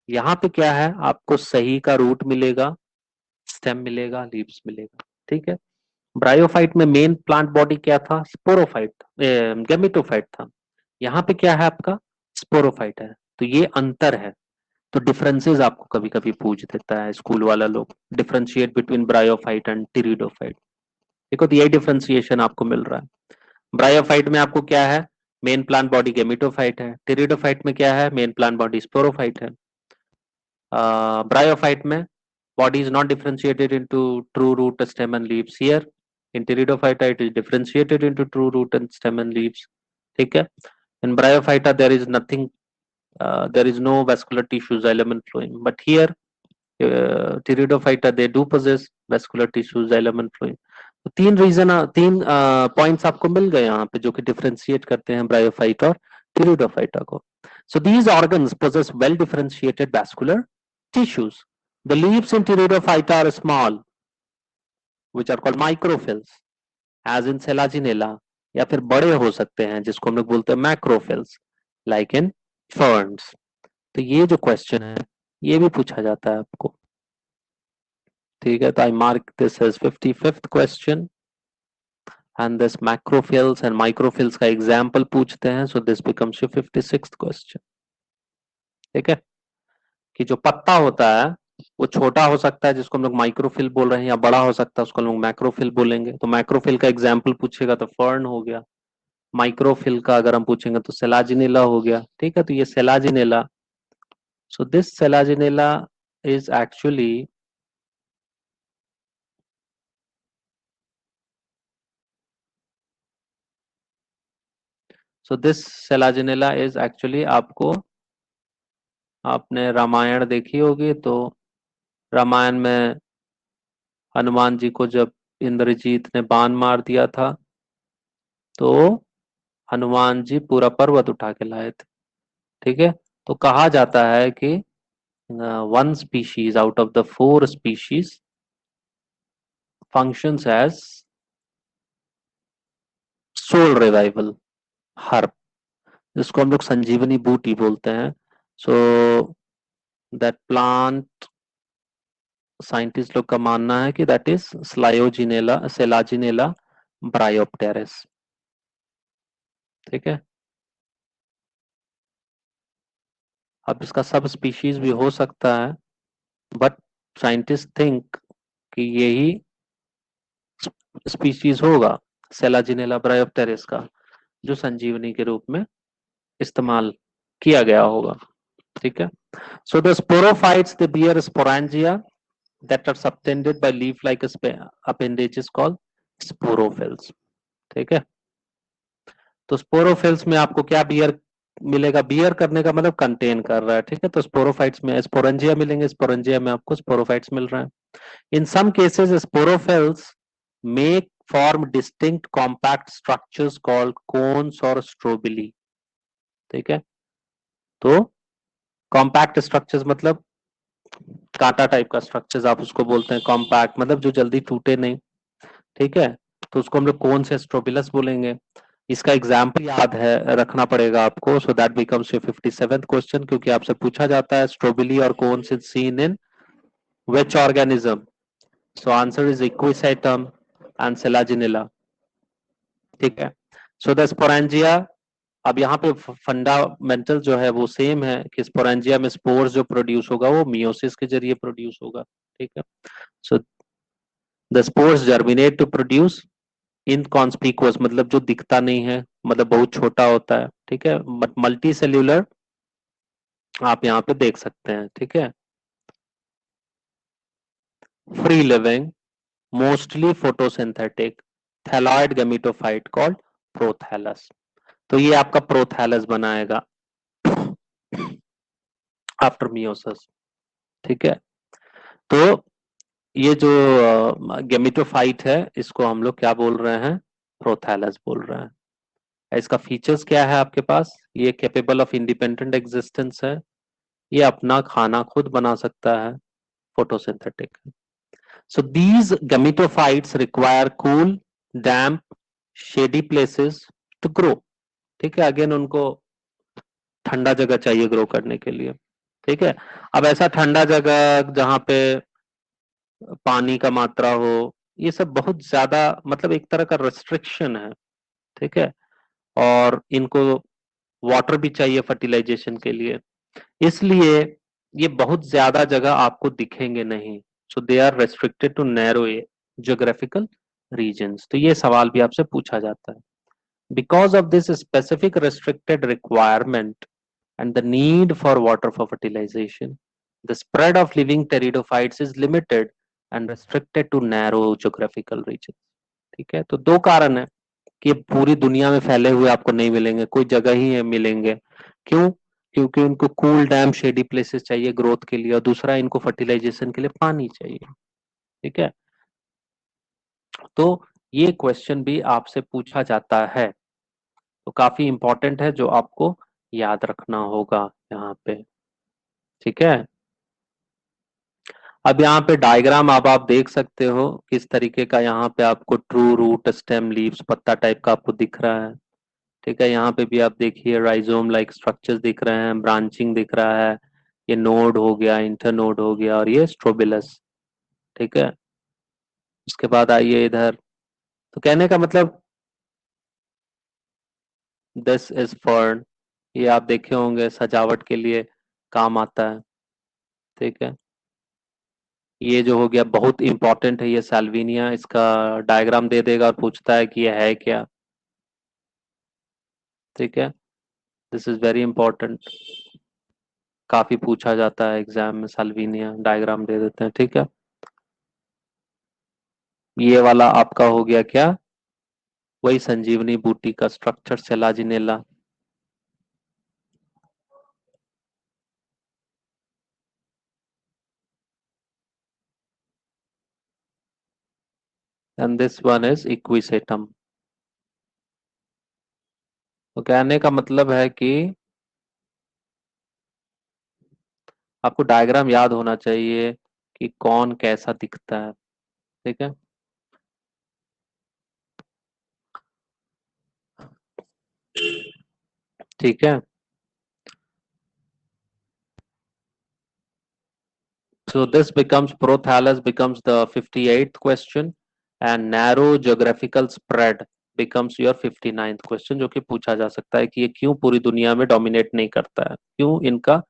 यहाँ पे क्या है, आपको सही का रूट मिलेगा, स्टेम मिलेगा, लीव्स मिलेगा। ठीक है, ब्रायोफाइट में मेन प्लांट बॉडी क्या था, स्पोरोफाइट, गैमेटोफाइट था। यहाँ पे क्या है आपका, स्पोरोफाइट है। तो ये अंतर है। तो डिफरेंसेस आपको कभी कभी पूछ देता है स्कूल वाला लोग, differentiate between bryophyte and pteridophyte. देखो, तो यही डिफरेंशिएशन आपको मिल रहा है। ब्रायोफाइट में आपको क्या है, मेन प्लांट बॉडी गेमिटोफाइट है। टेरिडोफाइट में क्या है, मेन प्लांट बॉडी स्पोरोफाइट है। ब्रायोफाइट में body is not differentiated into true root, stem and leaves. Here in Pteridophyta it is differentiated into true root and stem and leaves. ठीक है, in Bryophyta there is nothing, there is no vascular tissue, xylem and phloem, but here Pteridophyta they do possess vascular tissue, xylem and phloem. तो तीन reason, तीन points आपको मिल गए यहाँ पे जो कि डिफरेंशिएट करते हैं ब्रायोफाइट और टेरिडोफाइटा को। So these organs possess well differentiated vascular tissues. The leaves in Pteridophyta are small, which are called microphylls, as in Selaginella, या फिर बड़े हो सकते हैं जिसको हम लोग बोलते हैं मैक्रोफिल्स, लाइक इन फर्न्स। तो ये जो क्वेश्चन है ये भी पूछा जाता है आपको। ठीक है, तो I mark this as 55th question. And this macrophylls and microphylls का एग्जाम्पल पूछते हैं, so this becomes your 56th question. ठीक है, कि जो पत्ता होता है वो छोटा हो सकता है जिसको हम लोग माइक्रोफिल बोल रहे हैं, या बड़ा हो सकता है उसको हम लोग मैक्रोफिल बोलेंगे। तो मैक्रोफिल का एग्जाम्पल पूछेगा तो फर्न हो गया, माइक्रोफिल का अगर हम पूछेंगे तो सेलाजिनेला हो गया। ठीक है, तो ये Selaginella, so this Selaginella is actually आपको, आपने रामायण देखी होगी, तो रामायण में हनुमान जी को जब इंद्रजीत ने बाण मार दिया था तो हनुमान जी पूरा पर्वत उठा के लाए थे। ठीक है, तो कहा जाता है कि one species out of the four species functions as soul revival herb, जिसको हम लोग संजीवनी बूटी बोलते हैं। सो दैट प्लांट, साइंटिस्ट लोग का मानना है कि दैट इज स्लायोजिनेला, सेलाजिनेला ब्रायोप्टेरिस। ठीक है, अब इसका सब स्पीशीज भी हो सकता है, बट साइंटिस्ट थिंक कि यही स्पीशीज होगा सेलाजिनेला ब्रायोप्टेरिस का, जो संजीवनी के रूप में इस्तेमाल किया गया होगा। ठीक है. So the sporophytes they bear sporangia that are subtended by leaf-like appendages called sporophylls. ठीक है. तो स्पोरोफिल्स में आपको क्या बियर मिलेगा? बियर करने का मतलब कंटेन कर रहा है. ठीक है. तो स्पोरोफाइट्स में स्पोरेंजिया मिलेंगे. स्पोरेंजिया में आपको स्पोरोफाइट्स मिल रहा है. In some cases sporophylls make form distinct compact structures called cones और स्ट्रोबिली. ठीक है. तो कॉम्पैक्ट स्ट्रक्चर्स मतलब कांटा टाइप का स्ट्रक्चर्स आप उसको बोलते हैं. कॉम्पैक्ट मतलब जो जल्दी टूटे नहीं. ठीक है. तो उसको हम लोग कोन से स्ट्रोबिलस बोलेंगे. इसका एग्जाम्पल याद है रखना पड़ेगा आपको. So that becomes your 57th question, क्योंकि आपसे पूछा जाता है स्ट्रोबिली और cones is seen in which organism. So answer is equisetum and selaginella. ठीक है. सो द स्पोरेंजिया, अब यहाँ पे फंडामेंटल जो है वो सेम है कि स्पोरेंजिया में स्पोर्स जो प्रोड्यूस होगा वो मियोसिस के जरिए प्रोड्यूस होगा. ठीक है. So the spores germinate to produce inconspicuous मतलब जो दिखता नहीं है, मतलब बहुत छोटा होता है. ठीक है. मल्टी सेल्यूलर आप यहाँ पे देख सकते हैं. ठीक है. Free living mostly photosynthetic thalloid gametophyte called prothallus. तो ये आपका प्रोथैलस बनाएगा आफ्टर मियोसिस. ठीक है. तो ये जो गैमेटोफाइट है इसको हम लोग क्या बोल रहे हैं? प्रोथैलस बोल रहे हैं. इसका फीचर्स क्या है आपके पास? ये कैपेबल ऑफ इंडिपेंडेंट एग्जिस्टेंस है. ये अपना खाना खुद बना सकता है. Photosynthetic. So these gametophytes require cool damp shady places to grow. ठीक है. अगेन उनको ठंडा जगह चाहिए ग्रो करने के लिए. ठीक है. अब ऐसा ठंडा जगह जहां पे पानी का मात्रा हो, ये सब बहुत ज्यादा मतलब एक तरह का रेस्ट्रिक्शन है. ठीक है. और इनको वाटर भी चाहिए फर्टिलाइजेशन के लिए, इसलिए ये बहुत ज्यादा जगह आपको दिखेंगे नहीं. So they are restricted to narrow geographical regions. तो ये सवाल भी आपसे पूछा जाता है. Because of this specific restricted requirement and the need for water for fertilization, the spread of living pteridophytes is limited and restricted to narrow geographical regions. ठीक है. तो दो कारण है कि ये पूरी दुनिया में फैले हुए आपको नहीं मिलेंगे, कोई जगह ही है मिलेंगे. क्यों? क्योंकि उनको कूल डैम शेडी प्लेसेस चाहिए ग्रोथ के लिए, और दूसरा इनको फर्टिलाइजेशन के लिए पानी चाहिए. ठीक है. तो ये क्वेश्चन भी आपसे पूछा जाता है. तो काफी इंपॉर्टेंट है जो आपको याद रखना होगा यहाँ पे. ठीक है. अब यहाँ पे डायग्राम अब आप देख सकते हो किस तरीके का. यहाँ पे आपको ट्रू रूट स्टेम लीव्स पत्ता टाइप का आपको दिख रहा है. ठीक है. यहाँ पे भी आप देखिए राइजोम लाइक स्ट्रक्चर्स दिख रहे हैं, ब्रांचिंग दिख रहा है. ये नोड हो गया, इंटरनोड हो गया, और ये स्ट्रोबिलस. ठीक है. उसके बाद आइए इधर. तो कहने का मतलब दिस इज फर्न. ये आप देखे होंगे सजावट के लिए काम आता है. ठीक है. ये जो हो गया बहुत इंपॉर्टेंट है, ये साल्विनिया. इसका डायग्राम दे देगा और पूछता है कि ये है क्या. ठीक है. दिस इज वेरी इंपॉर्टेंट, काफी पूछा जाता है एग्जाम में. साल्विनिया डायग्राम दे देते हैं. ठीक है. ये वाला आपका हो गया क्या? वही संजीवनी बूटी का structure Selaginella. And this one is Equisetum. तो कहने का मतलब है कि आपको डायग्राम याद होना चाहिए कि कौन कैसा दिखता है. ठीक है. ठीक है. So this becomes prothallus becomes the 58th question and narrow geographical spread becomes your 59th question, जो कि पूछा जा सकता है कि ये क्यों पूरी दुनिया में डोमिनेट नहीं करता है, क्यों इनका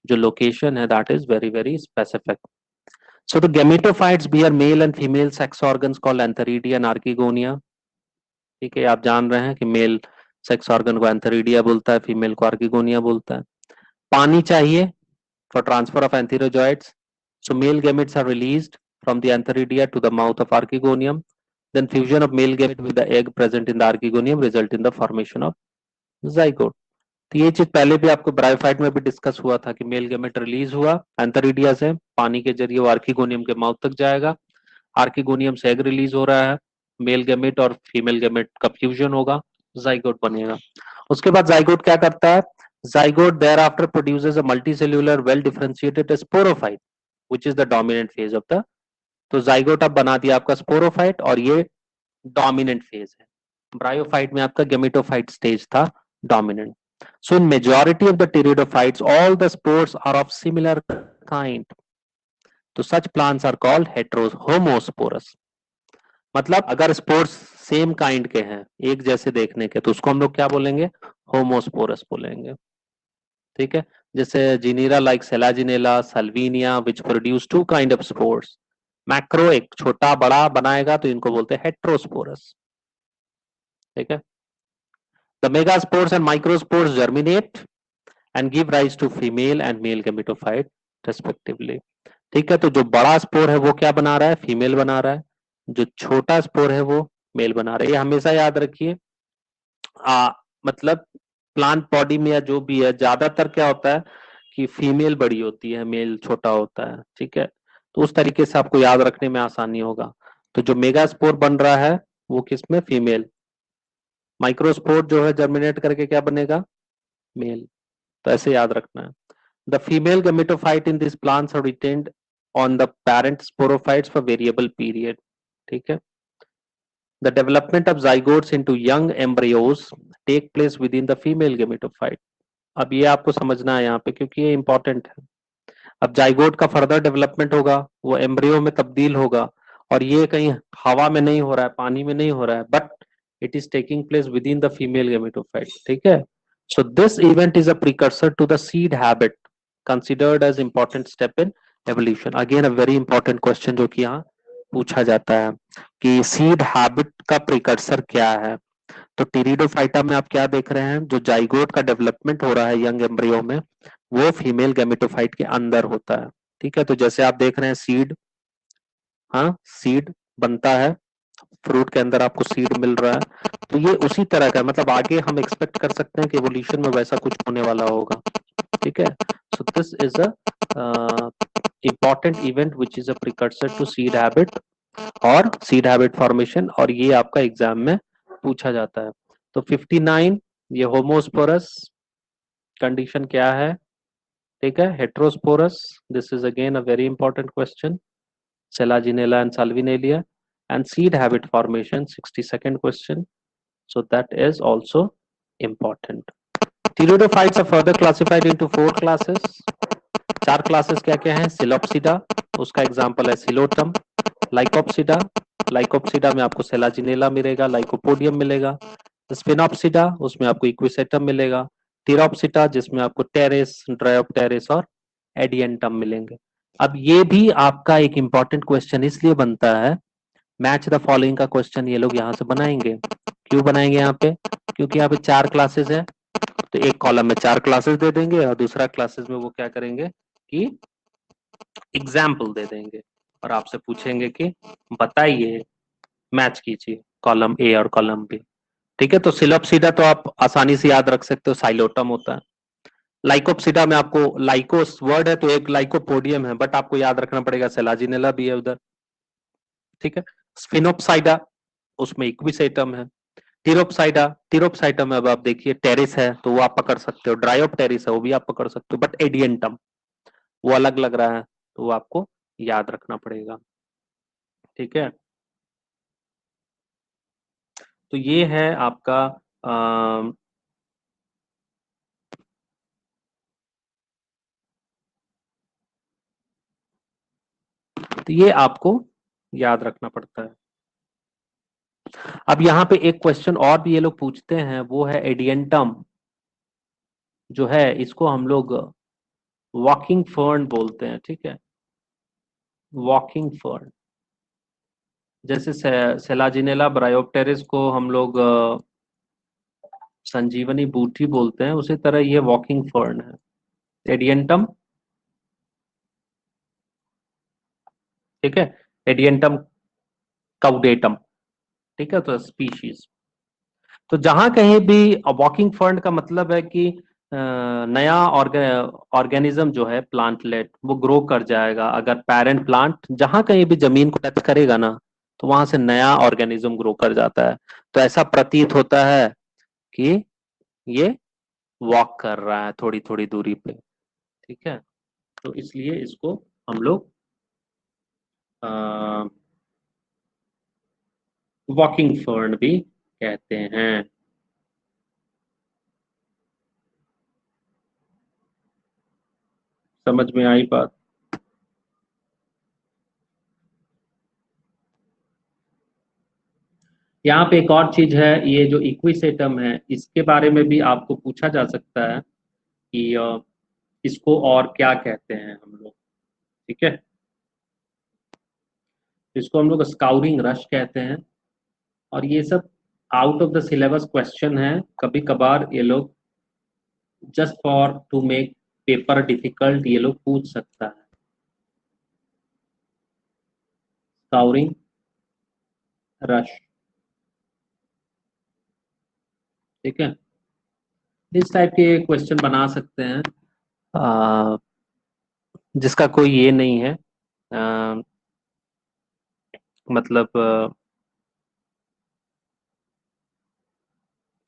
जो लोकेशन है that is very very specific. So the gametophytes bear male and female sex organs called antheridia and archegonia. ठीक है. आप जान रहे हैं कि मेल सेक्स ऑर्गन को एंथेरिडिया बोलता है, फीमेल को आर्किगोनिया बोलता है. पानी चाहिए for transfer of antherozoites. So male gametes are released from the antheridia to the mouth of archegonium. Then fusion of male gamete with the egg present in the archegonium result in the formation of zygote. तो ये चीज पहले भी आपको bryophyte में भी discuss हुआ था कि मेल गेमेट रिलीज हुआ एंथेरिडिया से, पानी के जरिए वो आर्किगोनियम के माउथ तक जाएगा, आर्किगोनियम से एग रिलीज हो रहा है, मेल गेमेट और फीमेल गेमेट का फ्यूजन होगा, जाइगोट बनेगा। उसके बाद जाइगोट क्या करता है, zygote thereafter produces a multicellular well differentiated sporophyte which is the dominant phase of the, तो जाइगोट अब बना दिया आपका स्पोरोफाइट और ये डोमिनेंट फेज है। ब्रायोफाइट में आपका गेमेटोफाइट स्टेज था dominant. So in majority of the pteridophytes, all the spores are of similar kind. तो such plants are called homosporous. मतलब अगर स्पोर्स सेम काइंड के हैं, एक जैसे देखने के, तो उसको हम लोग क्या बोलेंगे, होमोस्पोरस बोलेंगे। ठीक है, जैसे genera like Selaginella, Salvinia which produce two kind of spores. Macro एक छोटा बड़ा बनाएगा तो इनको बोलते हैं हेट्रोस्पोरस। ठीक है, the megaspores and microspores germinate and give rise to female and male gametophyte respectively. ठीक है, तो जो बड़ा स्पोर है वो क्या बना रहा है, फीमेल बना रहा है, जो छोटा स्पोर है वो मेल बना रहा है। ये हमेशा याद रखिए। मतलब प्लांट बॉडी में या जो भी है, ज्यादातर क्या होता है कि फीमेल बड़ी होती है, मेल छोटा होता है। ठीक है, तो उस तरीके से आपको याद रखने में आसानी होगा। तो जो मेगा स्पोर बन रहा है वो किसमें, फीमेल। माइक्रोस्पोर जो है जर्मिनेट करके क्या बनेगा, मेल। तो ऐसे याद रखना है। The female gametophyte in these plants are retained on the parent sporophytes for variable period. ठीक है, the development of zygotes into young embryos take place within the female gametophyte. अब ये आपको समझना है यहाँ पे क्योंकि ये इंपॉर्टेंट है। अब जाइगोट का फर्दर डेवलपमेंट होगा, वो एम्ब्रियो में तब्दील होगा, और ये कहीं हवा में नहीं हो रहा है, पानी में नहीं हो रहा है, but it is taking place within the female gametophyte. ठीक है, so this event is a precursor to the seed habit considered as important step in evolution. Again a very important question जो कि यहाँ पूछा जाता है कि seed habit का प्रिकर्सर क्या है। तो टीरिडोफाइटा में आप क्या देख रहे हैं, जो जाइगोट का डेवलपमेंट हो रहा है यंग एम्ब्रियो में, वो फीमेल गैमेटोफाइट के अंदर होता है। ठीक है, तो जैसे आप देख रहे हैं सीड, हाँ सीड बनता है, फ्रूट के अंदर आपको सीड मिल रहा है, तो ये उसी तरह का, मतलब आगे हम एक्सपेक्ट कर सकते हैं कि एवोल्यूशन में वैसा कुछ होने वाला होगा। ठीक है, so this is a important event which is a precursor to seed habit और सीड हैबिट फॉर्मेशन, और ये आपका एग्जाम में पूछा जाता है। तो 59 ये होमोस्पोरस कंडीशन क्या है। ठीक है, heterosporous, this is again a very important question, Selaginella and Salvinelia, and seed habit formation 62nd question, so that is also important. Pteridophytes are further classified into 4 classes. 4 classes क्या क्या हैं, psilopsida, उसका example है Psilotum, Lycopsida, Lycopsida में आपको Selaginella मिलेगा, lycopodium मिलेगा, स्फिनोप्सिडा उसमें आपको इक्विसेटम मिलेगा, टीरोप्सिटा जिसमें आपको टेरेस, ड्रायोप्टेरिस और एडियंटम मिलेंगे। अब ये भी आपका एक इंपॉर्टेंट क्वेश्चन इसलिए बनता है, मैच द फॉलोइंग का क्वेश्चन ये लोग यहाँ से बनाएंगे। क्यों बनाएंगे यहाँ पे, क्योंकि यहाँ पे 4 क्लासेस है, तो एक कॉलम में 4 क्लासेस दे देंगे और दूसरा क्लासेस में वो क्या करेंगे कि एग्जाम्पल दे देंगे और आपसे पूछेंगे कि बताइए, मैच कीजिए कॉलम ए और कॉलम बी। ठीक है, तो सिलोप्सिडा तो आप आसानी से याद रख सकते हो, साइलोटम होता है। लाइकोप्सिडा में आपको लाइकोस वर्ड है तो एक लाइकोपोडियम है, बट आपको याद रखना पड़ेगा सेलाजिनेला भी है उधर। ठीक है, स्फिनोप्साइडा उसमें इक्विसेटम है, टिरोप्साइडा, टिरोप्साइटम में अब आप देखिए टेरिस है तो वो आप पकड़ सकते हो, ड्रायोप्टेरिस है वो भी आप पकड़ सकते हो, बट एडियंटम वो अलग लग रहा है तो वो आपको याद रखना पड़ेगा। ठीक है, तो ये है आपका तो ये आपको याद रखना पड़ता है। अब यहाँ पे एक क्वेश्चन और भी ये लोग पूछते हैं, वो है एडियंटम जो है इसको हम लोग वॉकिंग फर्न बोलते हैं। ठीक है, वॉकिंग फर्न, जैसे सेलाजिनेला ब्रायोप्टेरिस को हम लोग संजीवनी बूटी बोलते हैं, उसी तरह ये वॉकिंग फर्न है। एडियंटम, ठीक है, एडियंटम काउडेटम, ठीक है, तो स्पीशीज। तो जहां कहीं भी वॉकिंग फर्न का मतलब है कि नया ऑर्गेनिज्म जो है प्लांटलेट वो ग्रो कर जाएगा। अगर पेरेंट प्लांट जहां कहीं भी जमीन को टच करेगा ना, तो वहां से नया ऑर्गेनिज्म ग्रो कर जाता है। तो ऐसा प्रतीत होता है कि ये वॉक कर रहा है थोड़ी थोड़ी दूरी पे, ठीक है। तो इसलिए इसको हम लोग वॉकिंग फर्न भी कहते हैं। समझ में आई बात? यहाँ पे एक और चीज है, ये जो इक्विसेटम है इसके बारे में भी आपको पूछा जा सकता है कि इसको और क्या कहते हैं हम लोग, ठीक है। इसको हम लोग स्काउरिंग रश कहते हैं। और ये सब out of the syllabus question है, कभी कभार ये लोग just for to make paper difficult ये लोग पूछ सकता है। स्काउरिंग रश, ठीक है, इस टाइप के क्वेश्चन बना सकते हैं, आ, जिसका कोई ये नहीं है, आ, मतलब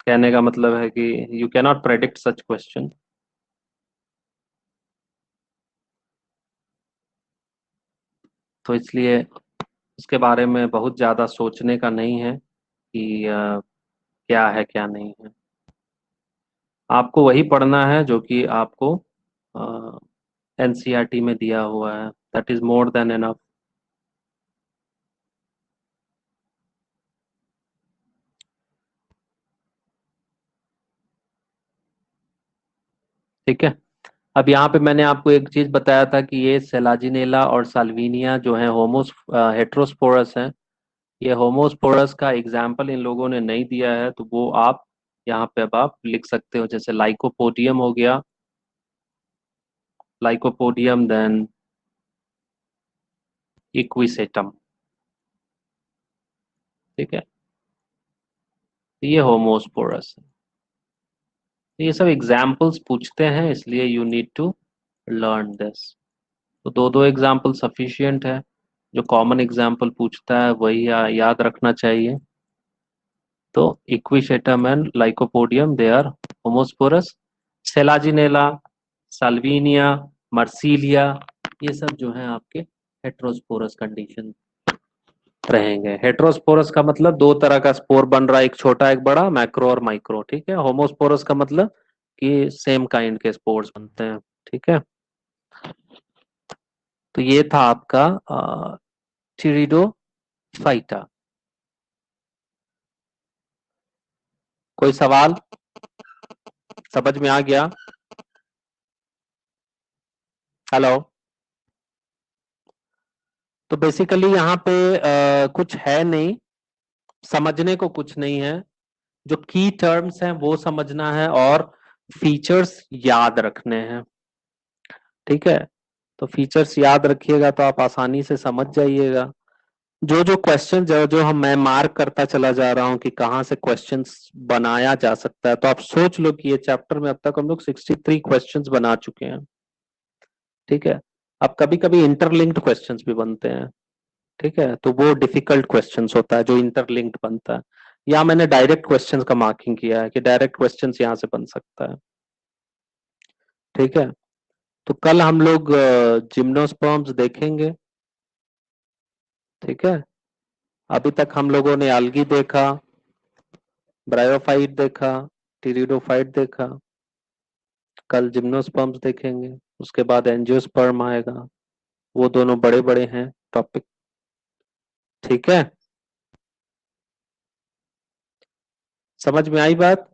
कहने का मतलब है कि you can not predict such question. तो इसलिए उसके बारे में बहुत ज़्यादा सोचने का नहीं है कि क्या है क्या नहीं है। आपको वही पढ़ना है जो कि आपको एनसीईआरटी में दिया हुआ है, that is more than enough. ठीक है। अब यहाँ पे मैंने आपको एक चीज बताया था कि ये सेलाजिनेला और साल्विनिया जो है होमोस हेट्रोस्पोरस हैं। ये होमोस्पोरस का एग्जाम्पल इन लोगों ने नहीं दिया है, तो वो आप यहाँ पे अब आप लिख सकते हो, जैसे लाइकोपोडियम हो गया, लाइकोपोडियम देन इक्विसेटम, ठीक है। ये होमोस्पोरस है। तो ये सब एग्जाम्पल्स पूछते हैं, इसलिए you need to learn this. तो दो दो एग्जाम्पल सफिशियंट है। जो कॉमन एग्जाम्पल पूछता है वही याद रखना चाहिए। तो Equisetum and Lycopodium they are homosporous. Selaginella, Salvinia, Marsilea, ये सब जो है आपके हेट्रोस्पोरस कंडीशन रहेंगे। हेट्रोस्पोरस का मतलब दो तरह का स्पोर बन रहा है, एक छोटा एक बड़ा, मैक्रो और माइक्रो, ठीक है। होमोस्पोरस का मतलब कि सेम काइंड के स्पोर्स बनते हैं, ठीक है। तो ये था आपका टिरिडोफाइटा। कोई सवाल? समझ में आ गया? हेलो। तो बेसिकली यहाँ पे कुछ है नहीं, समझने को कुछ नहीं है। जो की टर्म्स हैं वो समझना है और फीचर्स याद रखने हैं, ठीक है। तो फीचर्स याद रखिएगा तो आप आसानी से समझ जाइएगा। जो जो क्वेश्चन जो जो हम मैं मार्क करता चला जा रहा हूँ कि कहाँ से क्वेश्चंस बनाया जा सकता है, तो आप सोच लो कि ये चैप्टर में अब तक हम लोग 63 क्वेश्चंस बना चुके हैं, ठीक है। अब कभी कभी इंटरलिंक्ड क्वेश्चंस भी बनते हैं, ठीक है, तो वो डिफिकल्ट क्वेश्चंस होता है जो इंटरलिंक्ड बनता है। या मैंने डायरेक्ट क्वेश्चंस का मार्किंग किया है कि डायरेक्ट क्वेश्चंस यहाँ से बन सकता है, ठीक है। तो कल हम लोग जिम्नोस्पर्म्स देखेंगे, ठीक है। अभी तक हम लोगों ने algae देखा, ब्रायोफाइट देखा, टिरिडोफाइट देखा। कल जिम्नोस्पर्म्स देखेंगे, उसके बाद एंजियोस्पर्म आएगा। वो दोनों बड़े बड़े हैं टॉपिक, ठीक है। समझ में आई बात?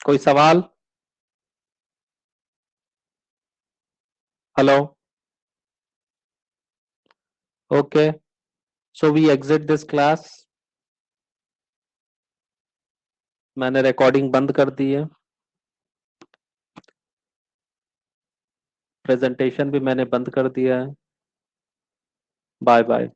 कोई सवाल? Hello. Okay, so we exit this class. मैंने रिकॉर्डिंग बंद कर दी है। प्रेजेंटेशन भी मैंने बंद कर दिया है। Bye bye.